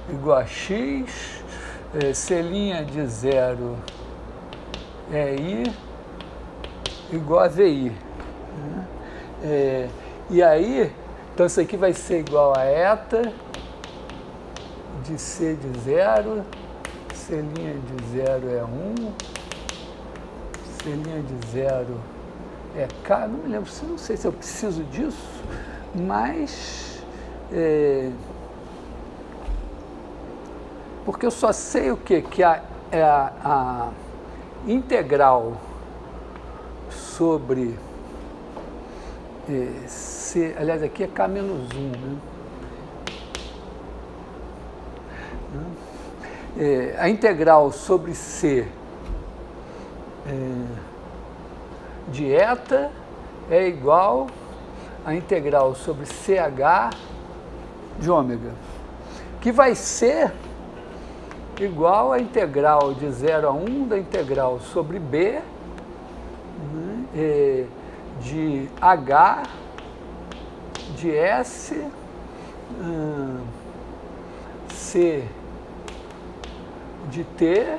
igual a X, C' de 0 é I igual a VI. Né? E aí, então isso aqui vai ser igual a eta de C de 0, C' de 0 é 1, C' de 0 é K, não me lembro, não sei se eu preciso disso, mas porque eu só sei o quê? Que a integral sobre C, aliás, aqui é K menos 1, né? A integral sobre C de eta é igual à integral sobre CH de ômega, que vai ser igual à integral de 0 a 1 da integral sobre B, né, de H de S C de T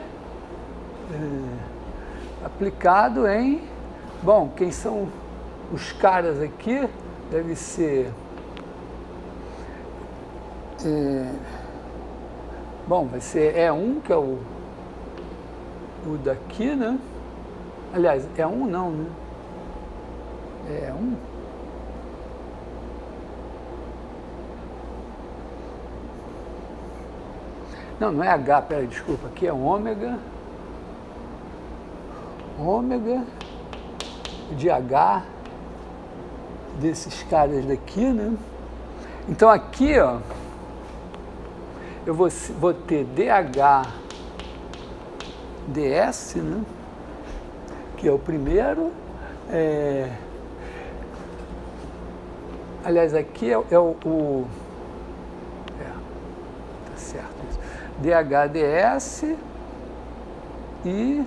aplicado em, bom, quem são os caras aqui? Deve ser bom, vai ser E1, que é o daqui, né? Aliás, E1 não, né? E1. Não é H, peraí, desculpa, aqui é ômega de H desses caras daqui, né? Então aqui, ó, eu vou ter DH ds, né? Que é o primeiro. Aliás, aqui é o tá certo isso. DH ds e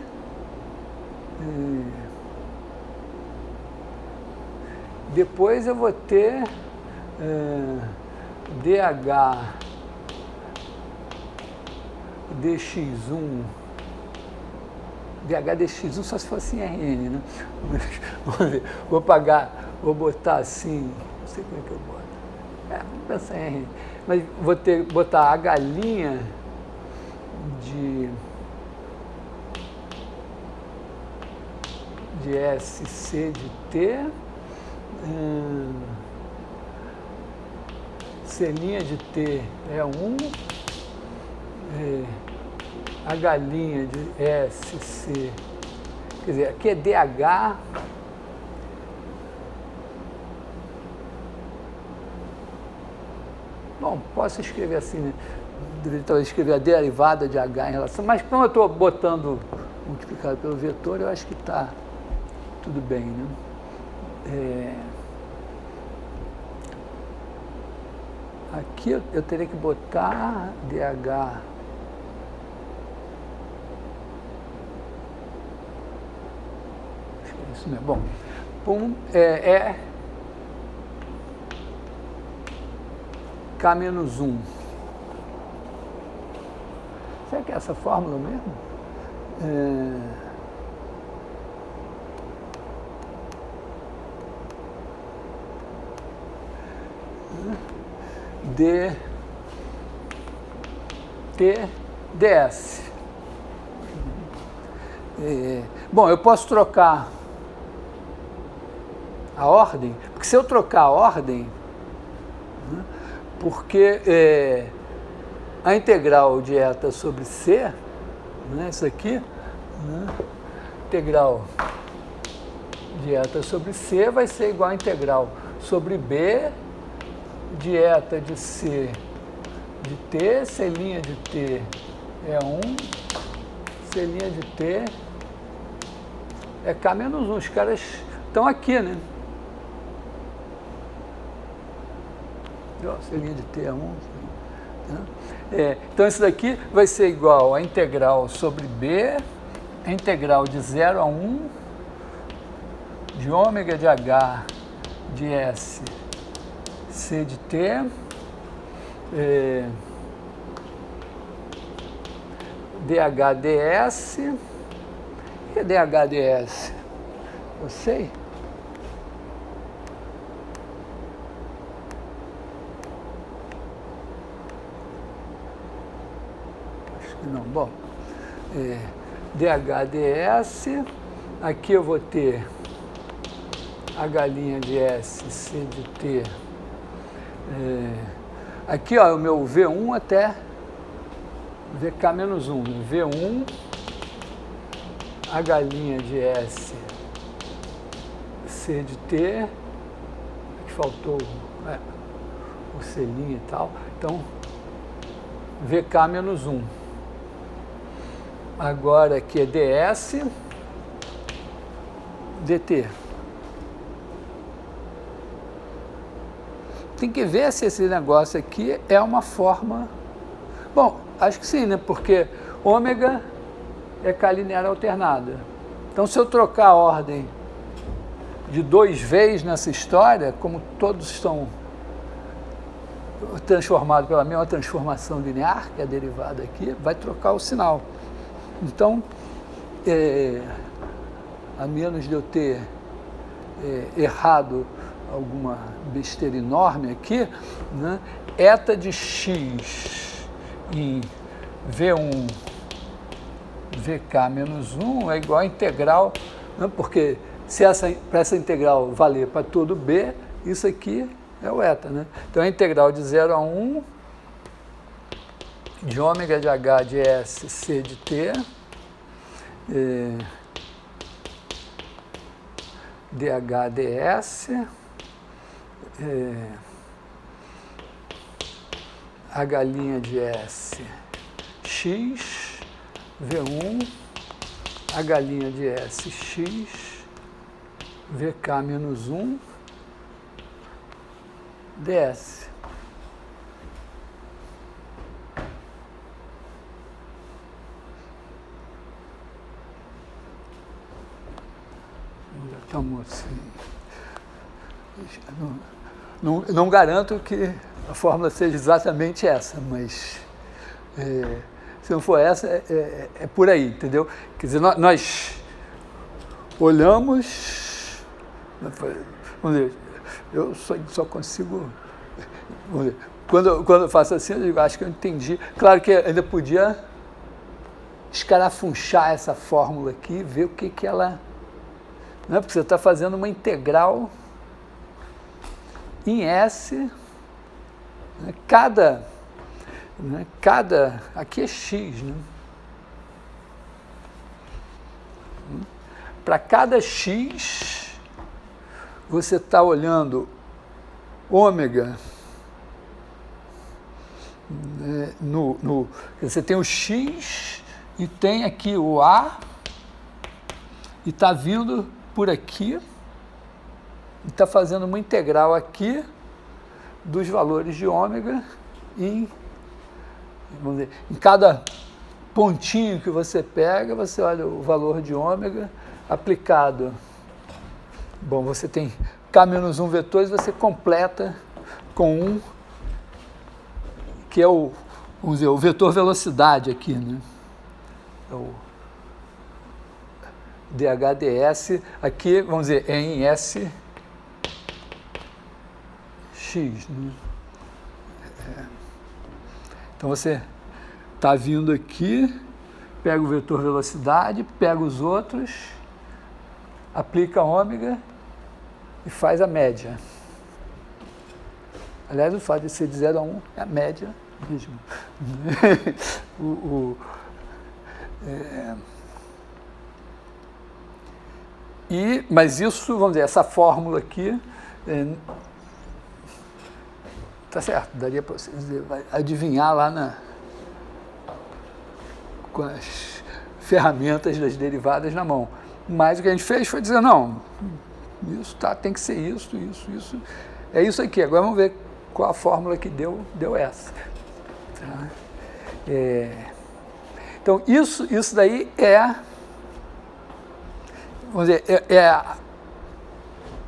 depois eu vou ter DH dx1, DH dx1 só se fosse em Rn, né? Vamos ver, vou botar assim, não sei como é que eu boto. Vamos pensar em Rn, mas vou botar H' de SC de T, C' de T é 1, H' de SC, quer dizer, aqui é DH, bom, posso escrever assim, né? Deveria talvez escrever a derivada de H em relação, mas como eu estou botando multiplicado pelo vetor, eu acho que está tudo bem, né? Aqui eu teria que botar DH acho que é isso mesmo. Bom, K menos 1. Será que é essa fórmula mesmo? T ds. Bom, eu posso trocar a ordem, porque se eu trocar a ordem, né, porque a integral de eta sobre C, né, isso aqui, né, integral de eta sobre C vai ser igual a integral sobre B de eta de C de T, C' de T é 1, C' de T é K menos 1. Os caras estão aqui, né? C' de T é 1. Né? Então, isso daqui vai ser igual a integral sobre B, a integral de 0 a 1, de ômega de H de S, C de T, dH ds. O que é dH ds? Eu sei. Acho que não. Bom, dH ds, aqui eu vou ter H' de S, C de T. Aqui, ó, o meu V1 até VK menos 1. V1, H' de S, C de T. Aqui faltou o C' e tal. Então, VK menos 1. Agora aqui é ds, dt. Tem que ver se esse negócio aqui é uma forma... Bom, acho que sim, né? Porque ômega é K linear alternada. Então, se eu trocar a ordem de 2 vezes nessa história, como todos estão transformados pela mesma transformação linear, que é a derivada aqui, vai trocar o sinal. Então, a menos de eu ter errado alguma besteira enorme aqui, né? Eta de x em V1 VK menos 1 é igual a integral, né? Porque se para essa integral valer para todo B, isso aqui é o eta, né? Então, a integral de 0 a 1 de ômega de H de S, C de T, dH ds, H' de S, x, V1, H' de S, x, VK menos 1, ds. Então, assim, não garanto que a fórmula seja exatamente essa, mas se não for essa, é por aí, entendeu? Quer dizer, nós olhamos, vamos dizer, eu só consigo, vamos dizer, quando eu faço assim, eu digo, acho que eu entendi. Claro que ainda podia escarafunchar essa fórmula aqui, ver o que ela... Não é porque você está fazendo uma integral em S, né? Cada, aqui é x, né? Para cada x, você está olhando ômega, né? Você tem o x e tem aqui o A, e está vindo por aqui, e está fazendo uma integral aqui dos valores de ômega vamos dizer, em cada pontinho que você pega, você olha o valor de ômega aplicado. Bom, você tem K-1 vetores, você completa com um, que é vamos dizer, o vetor velocidade aqui, né? É o dH ds, aqui, vamos dizer, é em S x, né? Então, você está vindo aqui, pega o vetor velocidade, pega os outros, aplica ômega e faz a média. Aliás, o fato de ser de 0 a 1 é a média mesmo. Mas isso, vamos dizer, essa fórmula aqui, tá certo, daria para você dizer, vai adivinhar lá com as ferramentas das derivadas na mão. Mas o que a gente fez foi dizer, não, isso tem que ser isso. É isso aqui. Agora vamos ver qual a fórmula que deu essa. Tá? Então, isso daí vamos dizer,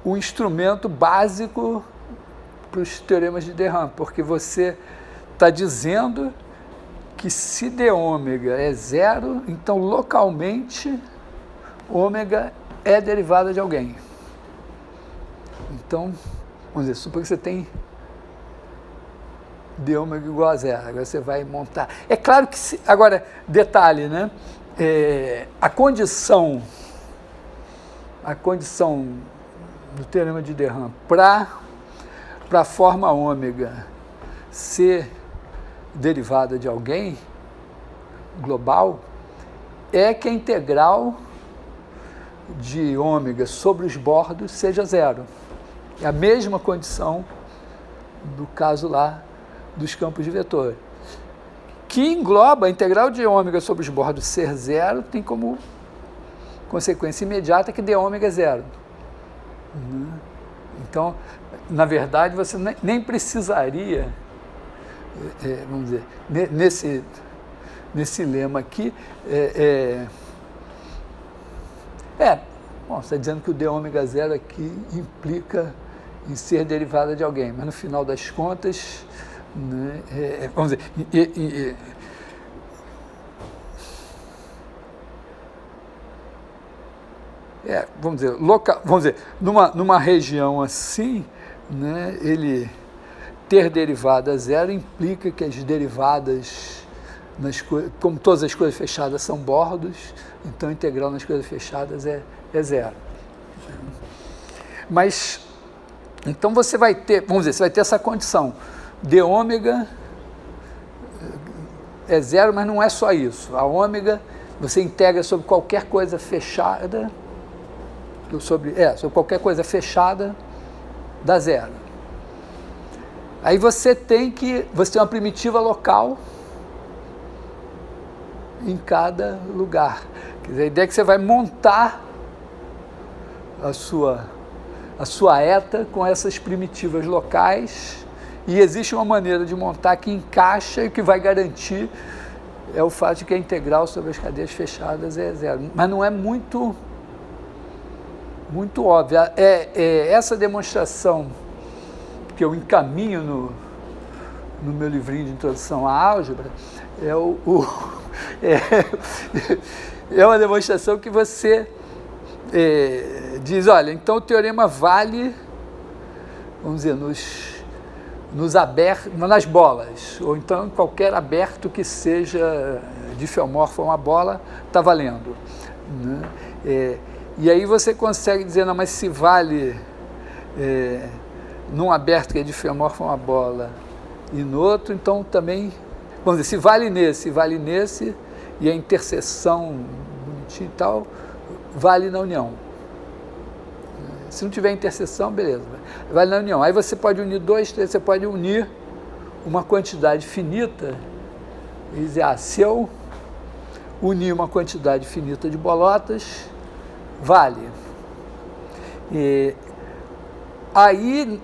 o instrumento básico para os teoremas de de Rham, porque você está dizendo que se d ômega é zero, então localmente ômega é derivada de alguém. Então, vamos dizer, supor que você tem d ômega igual a zero, agora você vai montar. É claro que, agora, detalhe, né? A condição do teorema de de Rham para a forma ômega ser derivada de alguém global é que a integral de ômega sobre os bordos seja zero. É a mesma condição do caso lá dos campos de vetor, que engloba a integral de ômega sobre os bordos ser zero, tem como consequência imediata que d ômega é zero. Então, na verdade, você nem precisaria, vamos dizer, nesse lema aqui, bom, você está dizendo que o d ômega zero aqui implica em ser derivada de alguém, mas no final das contas, né, vamos dizer, vamos dizer, numa região assim, né, ele ter derivada zero implica que as derivadas, como todas as coisas fechadas são bordos, então a integral nas coisas fechadas é zero. Mas, então você vai ter, vamos dizer, você vai ter essa condição, d ômega é zero, mas não é só isso. A ômega você integra sobre qualquer coisa fechada, sobre qualquer coisa fechada, dá zero. Aí você tem uma primitiva local em cada lugar. Quer dizer, a ideia é que você vai montar a sua eta com essas primitivas locais, e existe uma maneira de montar que encaixa e que vai garantir o fato de que a integral sobre as cadeias fechadas é zero. Mas não é muito óbvia. Essa demonstração que eu encaminho no meu livrinho de introdução à álgebra é uma demonstração que você diz, olha, então o teorema vale, vamos dizer, nas bolas, ou então qualquer aberto que seja diffeomorfo a uma bola, está valendo, né? E aí você consegue dizer, não, mas se vale num aberto que é diffeomorfo a uma bola e no outro, então também, vamos dizer, se vale nesse, e a interseção bonitinha e tal, vale na união. Se não tiver interseção, beleza, vale na união. Aí você pode unir você pode unir uma quantidade finita e dizer, se eu unir uma quantidade finita de bolotas, vale. Aí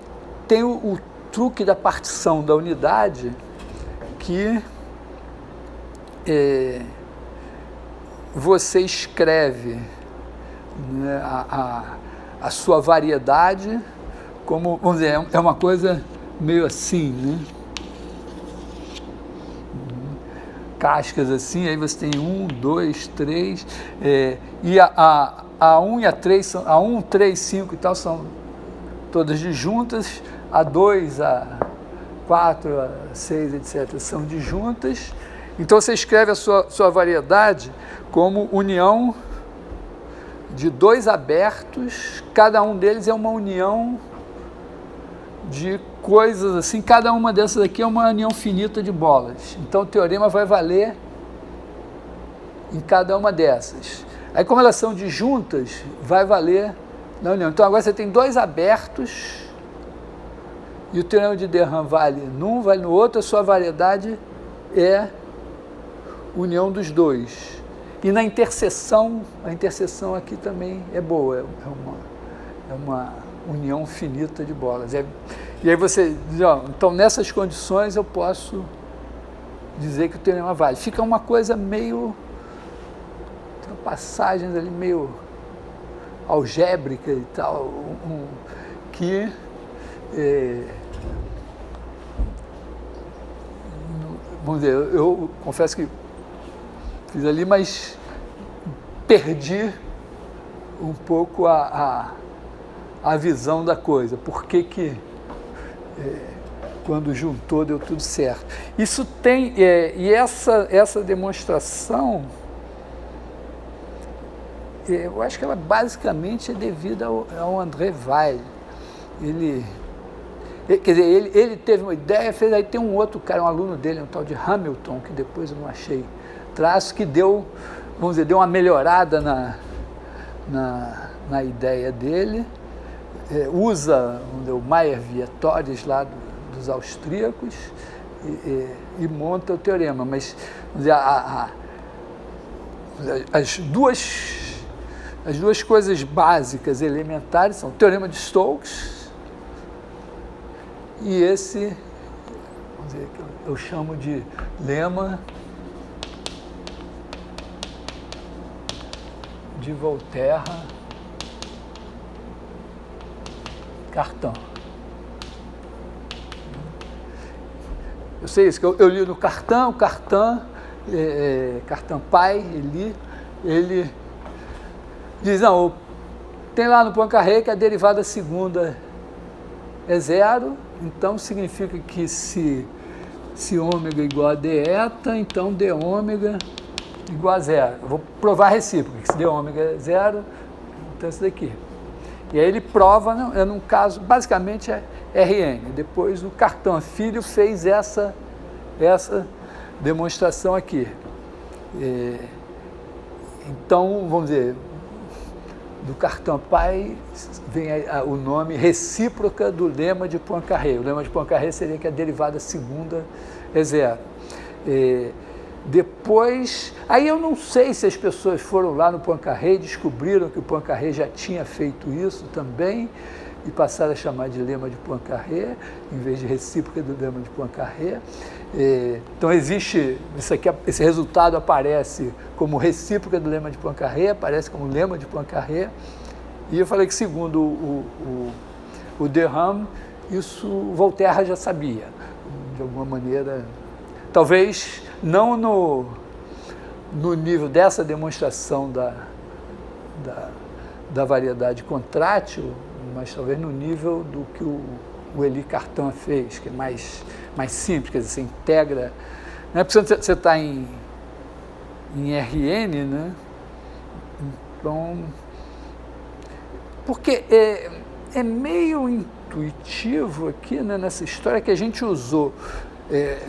tem o truque da partição da unidade, que você escreve, né, a sua variedade como, vamos dizer, é uma coisa meio assim, né? Cascas assim, aí você tem 1, 2, 3, e a 1 e a 3, a 1, 3, 5 e tal são todas disjuntas, a 2, a 4, a 6, etc. são disjuntas. Então você escreve a sua variedade como união de dois abertos, cada um deles é uma união de coisas assim, cada uma dessas aqui é uma união finita de bolas. Então o teorema vai valer em cada uma dessas. Aí como elas são disjuntas, vai valer na união. Então agora você tem dois abertos e o teorema de De Haen vale num, vale no outro, a sua variedade é união dos dois. E na interseção, a interseção aqui também é boa, é uma união finita de bolas. E aí você diz, ó, então nessas condições eu posso dizer que o teorema vale. Fica uma coisa meio, tem passagens ali meio algébrica e tal, que vamos dizer, eu confesso que fiz ali, mas perdi um pouco a visão da coisa. Por que quando juntou deu tudo certo? Isso tem, e essa demonstração, eu acho que ela basicamente é devida ao André Weil. Quer dizer, ele teve uma ideia, fez, aí tem um outro cara, um aluno dele, um tal de Hamilton, que depois eu não achei traço, que deu, vamos dizer, deu uma melhorada na ideia dele, usa o Mayr-Vietoris lá dos austríacos e monta o teorema, mas vamos dizer, as duas coisas básicas, elementares, são o teorema de Stokes e esse, vamos dizer, que eu chamo de lema de Volterra-Cartan. Eu sei isso, que eu li no Cartan, o Cartan pai, ele diz, não, tem lá no Poincaré que a derivada segunda é zero, então significa que se ômega igual a d eta, então d ômega igual a zero. Eu vou provar a recíproca, que se d ômega é zero, então isso daqui. E aí ele prova, num caso, basicamente é Rn. Depois o Cartan filho fez essa demonstração aqui. Então, vamos dizer, do Cartan pai vem o nome recíproca do lema de Poincaré. O lema de Poincaré seria que a derivada segunda é zero. Depois, aí eu não sei se as pessoas foram lá no Poincaré e descobriram que o Poincaré já tinha feito isso também e passaram a chamar de lema de Poincaré em vez de recíproca do lema de Poincaré. Então existe, esse resultado aparece como recíproca do lema de Poincaré, aparece como lema de Poincaré, e eu falei que segundo o De Haen, isso Volterra já sabia, de alguma maneira, talvez não no nível dessa demonstração da variedade contrátil, mas talvez no nível do que o Élie Cartan fez, que é mais simples, quer dizer, você integra, não é porque você está em Rn, né? Então, porque é meio intuitivo aqui, né, nessa história que a gente usou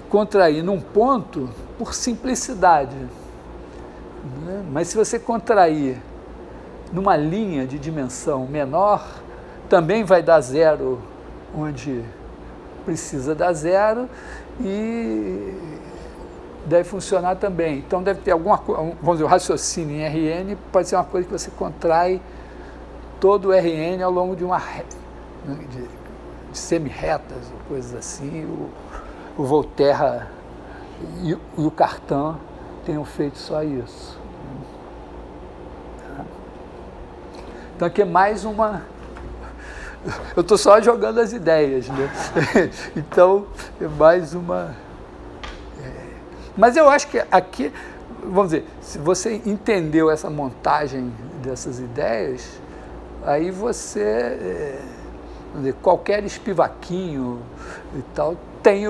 contrair num ponto por simplicidade, né? Mas se você contrair numa linha de dimensão menor, também vai dar zero onde precisa dar zero e deve funcionar também. Então deve ter alguma coisa, vamos dizer, o raciocínio em Rn pode ser uma coisa que você contrai todo o Rn ao longo de uma de semi-retas, ou coisas assim. O Volterra e o Cartan tenham feito só isso. Então aqui é mais uma... Eu estou só jogando as ideias, né? Então é mais uma... Mas eu acho que aqui, vamos dizer, se você entendeu essa montagem dessas ideias, aí você, vamos dizer, qualquer espivaquinho e tal, tem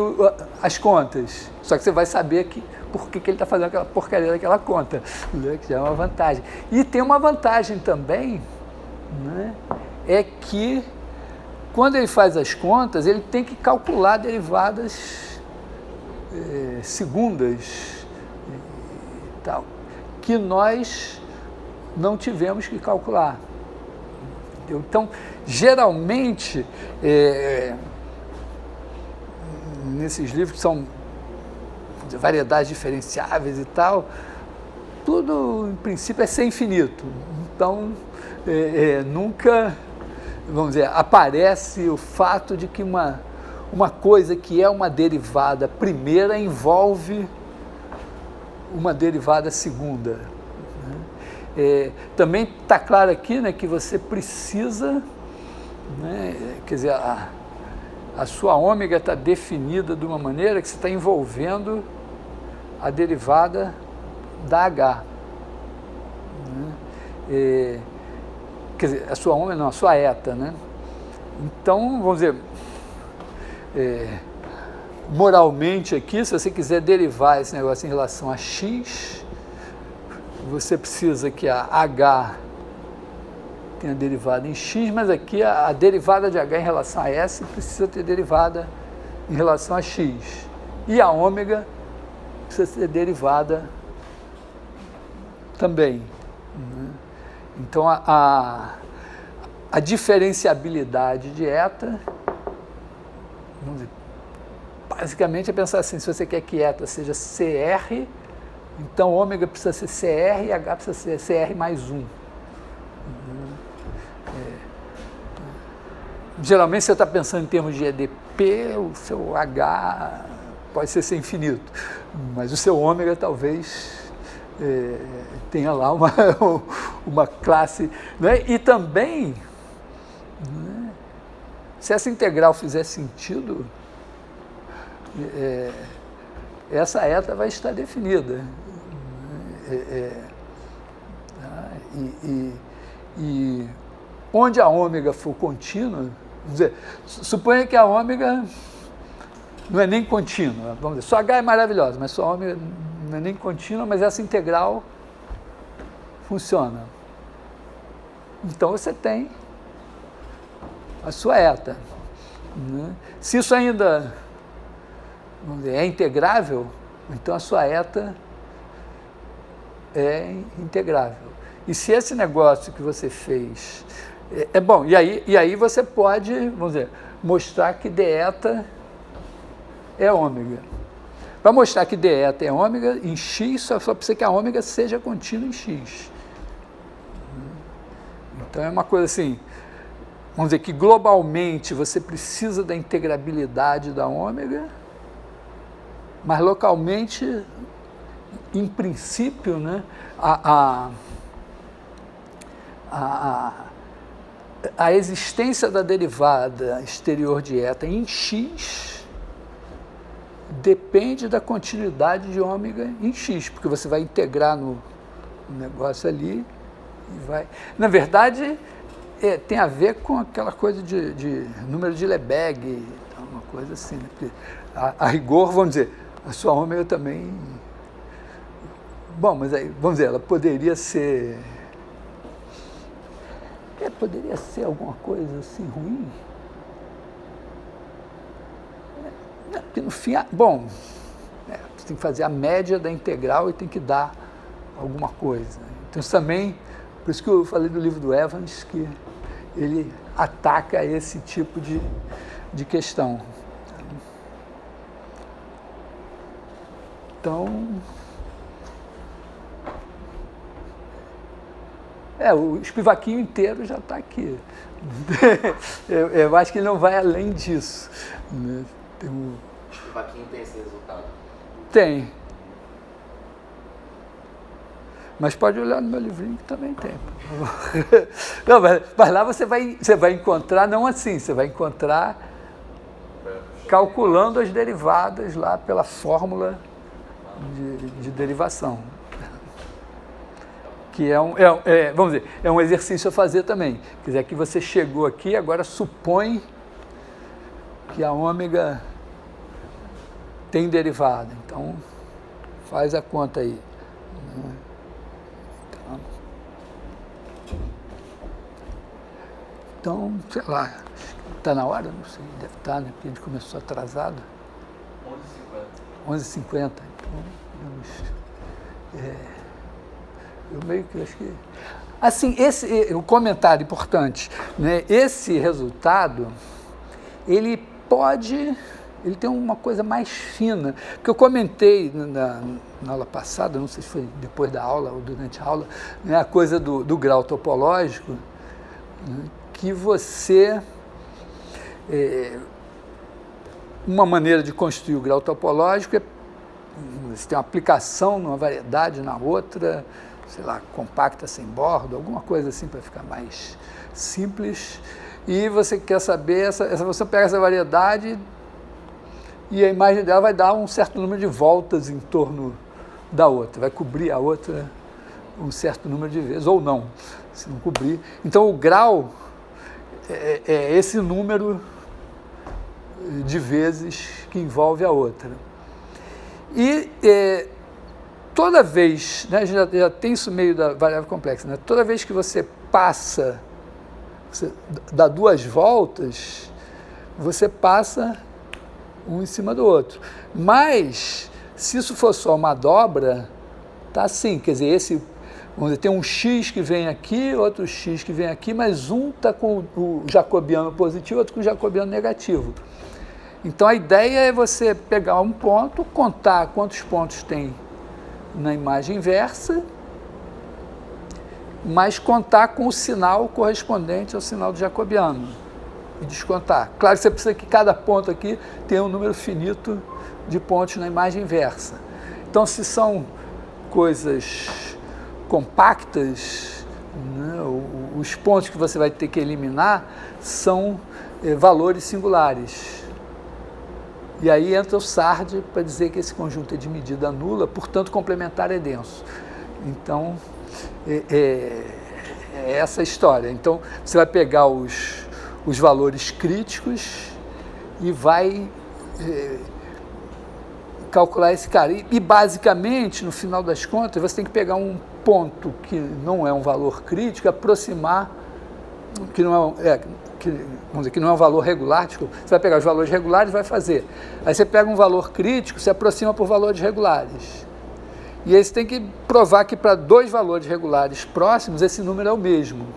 as contas. Só que você vai saber por que ele está fazendo aquela porcaria daquela conta, né? Que já é uma vantagem. E tem uma vantagem também, né? É que quando ele faz as contas, ele tem que calcular derivadas segundas e tal, que nós não tivemos que calcular. Entendeu? Então, geralmente, nesses livros que são de variedades diferenciáveis e tal, tudo, em princípio, é ser infinito. Então, nunca, vamos dizer, aparece o fato de que uma coisa que é uma derivada primeira envolve uma derivada segunda. Também está claro aqui, né, que você precisa, né, quer dizer, a sua ômega está definida de uma maneira que você está envolvendo a derivada da H. Quer dizer, a sua ômega não, a sua eta, né? Então, vamos dizer, moralmente aqui, se você quiser derivar esse negócio em relação a x, você precisa que a H tenha derivada em x, mas aqui a derivada de H em relação a S precisa ter derivada em relação a x. E a ômega precisa ser derivada também. Então, a diferenciabilidade de eta, vamos dizer, basicamente é pensar assim, se você quer que eta seja CR, então ômega precisa ser CR e H precisa ser CR mais 1. Geralmente você está pensando em termos de EDP, o seu H pode ser infinito, mas o seu ômega talvez tenha lá uma classe, né? E também, né, se essa integral fizer sentido, essa eta vai estar definida. E onde a ômega for contínua, vamos dizer, suponha que a ômega não é nem contínua, vamos dizer, só H é maravilhosa, mas só ômega não é nem contínua, mas essa integral funciona. Então você tem a sua eta. Né? Se isso ainda, vamos dizer, é integrável, então a sua eta é integrável. E se esse negócio que você fez é bom, e aí você pode, vamos dizer, mostrar que deta é ômega. Para mostrar que deta é ômega em x, só precisa que a ômega seja contínua em x. Então é uma coisa assim, vamos dizer que globalmente você precisa da integrabilidade da ômega, mas localmente, em princípio, né, a existência da derivada exterior de eta em x depende da continuidade de ômega em x, porque você vai integrar no negócio ali e vai... Na verdade, tem a ver com aquela coisa de número de Lebesgue, uma coisa assim, né? Porque a rigor, vamos dizer, a sua ômega também... Bom, mas aí, vamos dizer, ela poderia ser... poderia ser alguma coisa assim ruim? Porque no fim, bom, você tem que fazer a média da integral e tem que dar alguma coisa. Então isso também, por isso que eu falei do livro do Evans, que ele ataca esse tipo de questão. Então, o Spivak inteiro já está aqui. Eu acho que ele não vai além disso. Né? O Spivak tem esse resultado? Tem. Mas pode olhar no meu livrinho que também tem. Não, mas lá você vai encontrar, não assim, você vai encontrar calculando as derivadas lá pela fórmula de derivação. Que vamos dizer, é um exercício a fazer também. Quer dizer, que você chegou aqui, agora supõe que a ômega tem derivada. Então, faz a conta aí. Então, sei lá, Está na hora? Não sei, deve estar, né? Porque a gente começou atrasado. 11h50. Então, eu meio que acho que... Assim, o comentário importante, né? Esse resultado, ele tem uma coisa mais fina, que eu comentei na aula passada, não sei se foi depois da aula ou durante a aula, né? A coisa do grau topológico, né? Que uma maneira de construir o grau topológico é você tem uma aplicação numa variedade, na outra, sei lá, compacta sem bordo, alguma coisa assim para ficar mais simples, e você quer saber, você pega essa variedade e a imagem dela vai dar um certo número de voltas em torno da outra, vai cobrir a outra um certo número de vezes, ou não, se não cobrir. Então o grau é esse número de vezes que envolve a outra. E toda vez, né, a gente já tem isso meio da variável complexa, né? Toda vez que você dá duas voltas, você passa um em cima do outro. Mas, se isso for só uma dobra, tá assim, quer dizer, vamos dizer, tem um x que vem aqui, outro x que vem aqui, mas um está com o jacobiano positivo, outro com o jacobiano negativo. Então, a ideia é você pegar um ponto, contar quantos pontos tem na imagem inversa, mas contar com o sinal correspondente ao sinal do jacobiano e descontar. Claro que você precisa que cada ponto aqui tenha um número finito de pontos na imagem inversa. Então, se são coisas compactas, né, os pontos que você vai ter que eliminar são valores singulares. E aí entra o SARD para dizer que esse conjunto é de medida nula, portanto, complementar é denso. Então, é essa a história. Então, você vai pegar os valores críticos e vai calcular esse cara. E, basicamente, no final das contas, você tem que pegar um ponto que não é um valor crítico, aproximar, que não vamos dizer, que não é um valor regular, desculpa. Você vai pegar os valores regulares e vai fazer. Aí você pega um valor crítico, se aproxima por valores regulares. E aí você tem que provar que para dois valores regulares próximos, esse número é o mesmo.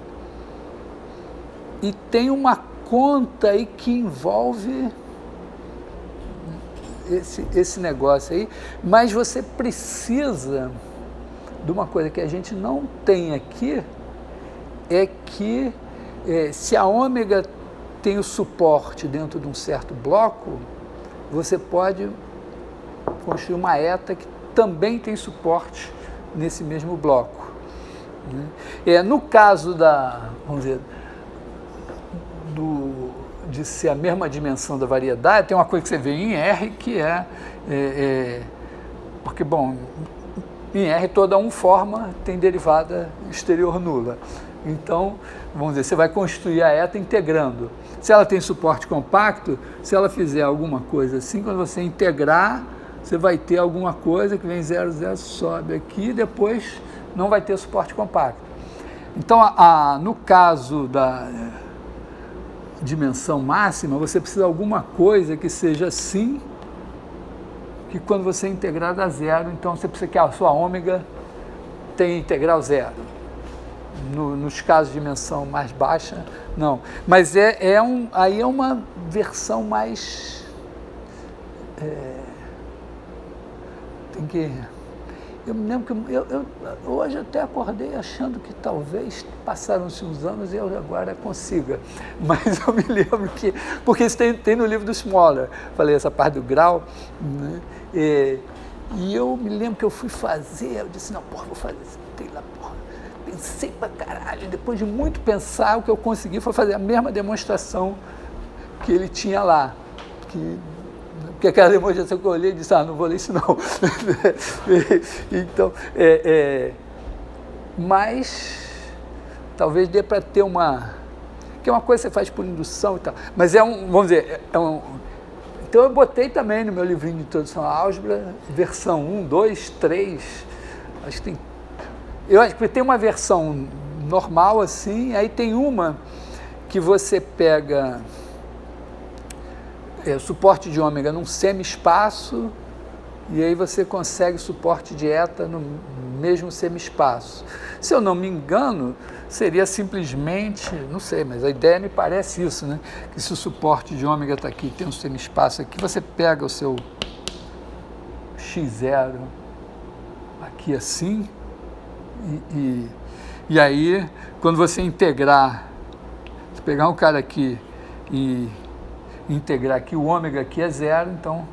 E tem uma conta aí que envolve esse negócio aí, mas você precisa de uma coisa que a gente não tem aqui, é que se a ômega tem o suporte dentro de um certo bloco, você pode construir uma eta que também tem suporte nesse mesmo bloco. Né? No caso vamos dizer, de ser a mesma dimensão da variedade, tem uma coisa que você vê em R, que porque, bom, em R toda forma tem derivada exterior nula. Então, vamos dizer, você vai construir a eta integrando. Se ela tem suporte compacto, se ela fizer alguma coisa assim, quando você integrar, você vai ter alguma coisa que vem 0, 0, sobe aqui, depois não vai ter suporte compacto. Então, no caso da dimensão máxima, você precisa de alguma coisa que seja assim, que quando você integrar dá zero, então você precisa que a sua ômega tenha integral zero. Nos casos de dimensão mais baixa, não. Mas aí é uma versão mais... tem que... Eu me lembro que eu hoje até acordei achando que talvez passaram-se uns anos e eu agora consiga. Mas eu me lembro que... Porque isso tem no livro do Smoller. Falei essa parte do grau, né? E eu me lembro que eu fui fazer, eu disse, não, porra, vou fazer, tem lá, porra. Pensei pra caralho, depois de muito pensar, o que eu consegui foi fazer a mesma demonstração que ele tinha lá. Porque aquela demonstração que eu olhei e disse, não vou ler isso não. Então, mas talvez dê para ter que é uma coisa que você faz por indução e tal, mas vamos dizer, então eu botei também no meu livrinho de introdução à álgebra, versão 1, 2, 3, acho que eu acho que tem uma versão normal assim, aí tem uma que você pega suporte de ômega num semi-espaço, e aí você consegue suporte de eta no mesmo semi-espaço. Se eu não me engano, seria simplesmente, não sei, mas a ideia me parece isso, né? Que se o suporte de ômega está aqui, tem um semi-espaço aqui, você pega o seu x0 aqui assim, e aí, quando você integrar, se pegar um cara aqui e integrar aqui, o ômega aqui é 0, então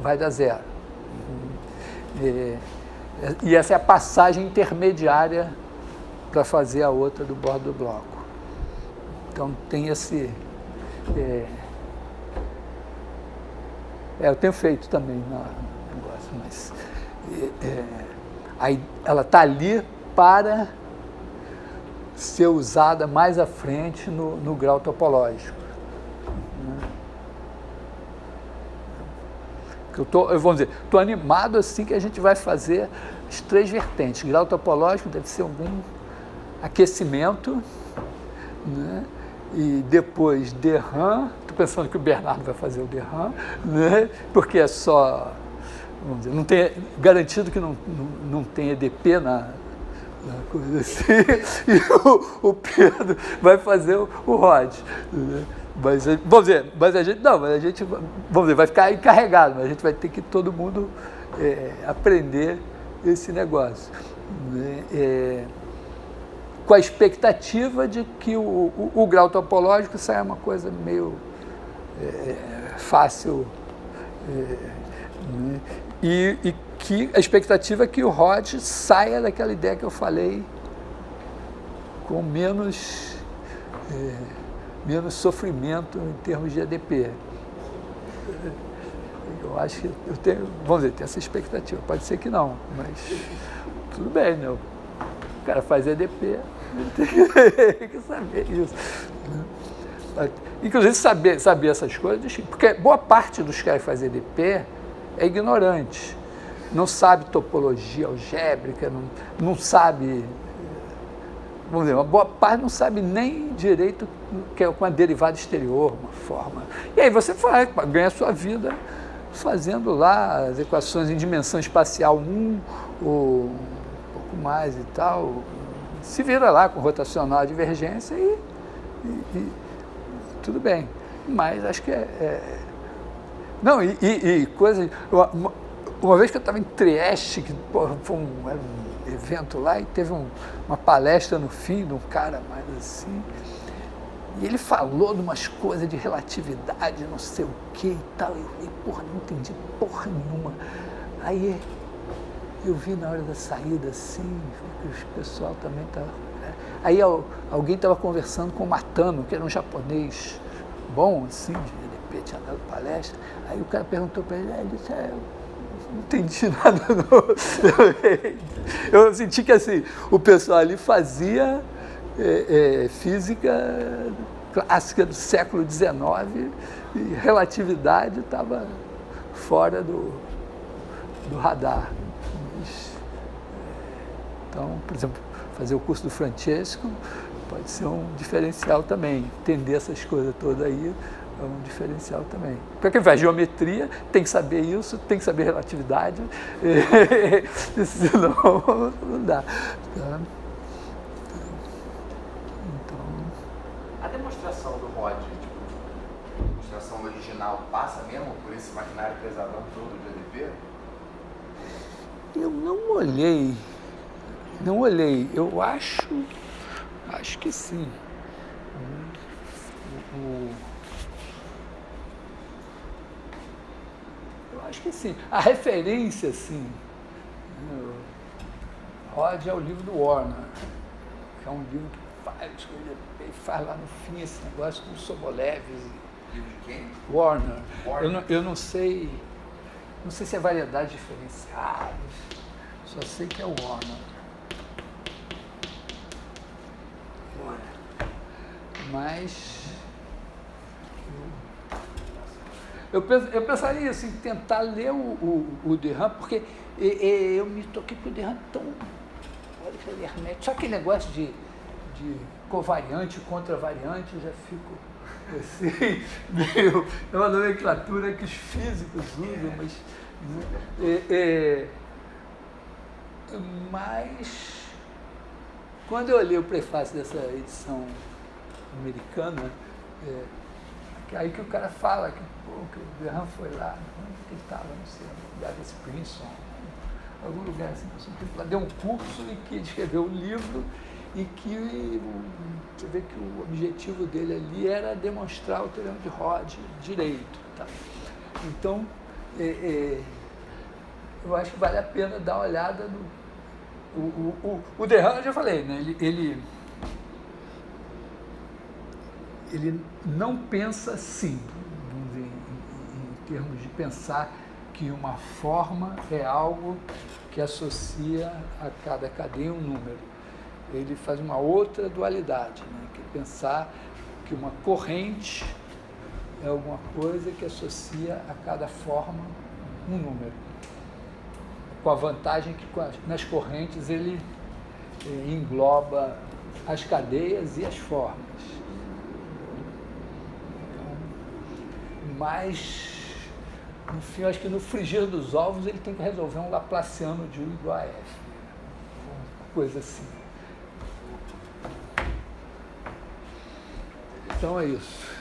vai dar 0. E essa é a passagem intermediária para fazer a outra do bordo do bloco. Então tem esse... eu tenho feito também no negócio, mas aí ela está ali para ser usada mais à frente no grau topológico. Vamos dizer, estou animado assim que a gente vai fazer as 3 vertentes. Grau topológico deve ser algum aquecimento, né? E depois DRAM, estou pensando que o Bernardo vai fazer o DRAM, né? Porque é só, vamos dizer, não tem, garantido que não tem EDP na coisa assim, e o Pedro vai fazer o ROD, né? Mas, vamos dizer, a gente vamos dizer, vai ficar encarregado, mas a gente vai ter que todo mundo aprender esse negócio, né? Com a expectativa de que o grau topológico saia uma coisa meio fácil, né? E que a expectativa é que o ROD saia daquela ideia que eu falei com menos sofrimento em termos de EDP. Eu acho que eu tenho, vamos dizer, tem essa expectativa. Pode ser que não, mas tudo bem, né? O cara faz EDP, ele tem que saber isso. Inclusive, saber essas coisas, porque boa parte dos caras que fazem EDP é ignorante. Não sabe topologia algébrica, não sabe... Vamos dizer, uma boa parte não sabe nem direito que é uma derivada exterior, uma forma. E aí você ganha a sua vida fazendo lá as equações em dimensão espacial 1, ou um pouco mais e tal. Se vira lá com rotacional, divergência e tudo bem. Mas acho que não, coisa... Uma vez que eu estava em Trieste, que foi era um evento lá, e teve uma palestra no fim de um cara mais assim, e ele falou de umas coisas de relatividade, não sei o que e tal, e eu falei, porra, não entendi porra nenhuma. Aí eu vi na hora da saída assim, que o pessoal também estava... Aí alguém estava conversando com o Matano, que era um japonês bom, assim, de repente tinha dado palestra, aí o cara perguntou para ele, ele disse, não entendi nada, não. Eu senti que assim, o pessoal ali fazia física clássica do século XIX e relatividade estava fora do radar. Então, por exemplo, fazer o curso do Francesco pode ser um diferencial também. Entender essas coisas todas aí é um diferencial também. Para quem faz geometria, tem que saber isso, tem que saber relatividade, senão não dá. Tá? Então... A demonstração do ROD, a demonstração original, passa mesmo por esse maquinário pesadão todo de EDP? Eu não olhei. Eu acho que sim. Eu acho que sim. A referência, sim. ROD é o livro do Warner. É um livro que faz lá no fim esse negócio com o Sobolev. Livro de quem? Warner. Eu não sei se é variedade diferenciada. Só sei que é o Warner. Mas eu pensaria assim, tentar ler o Derram, porque eu me toquei com o Derram tão... Olha que ele é hermético. Só aquele negócio de de covariante contra variante, eu já fico assim, meio, é uma nomenclatura que os físicos usam, mas quando eu olhei o prefácio dessa edição americana, aí que o cara fala que o Graham foi lá, onde que ele estava, não sei, no lugar desse Princeton, algum lugar assim, deu um curso e que ele escreveu um livro e que você vê que o objetivo dele ali era demonstrar o teorema de Rod direito. Tá? Então, eu acho que vale a pena dar uma olhada no... O Graham, eu já falei, né? Ele não pensa assim, vamos dizer, em termos de pensar que uma forma é algo que associa a cada cadeia um número. Ele faz uma outra dualidade, né? Que é pensar que uma corrente é alguma coisa que associa a cada forma um número. Com a vantagem que nas correntes ele engloba as cadeias e as formas. Mas, no fim, eu acho que no frigir dos ovos ele tem que resolver um laplaciano de U igual a F. Uma coisa assim. Então é isso.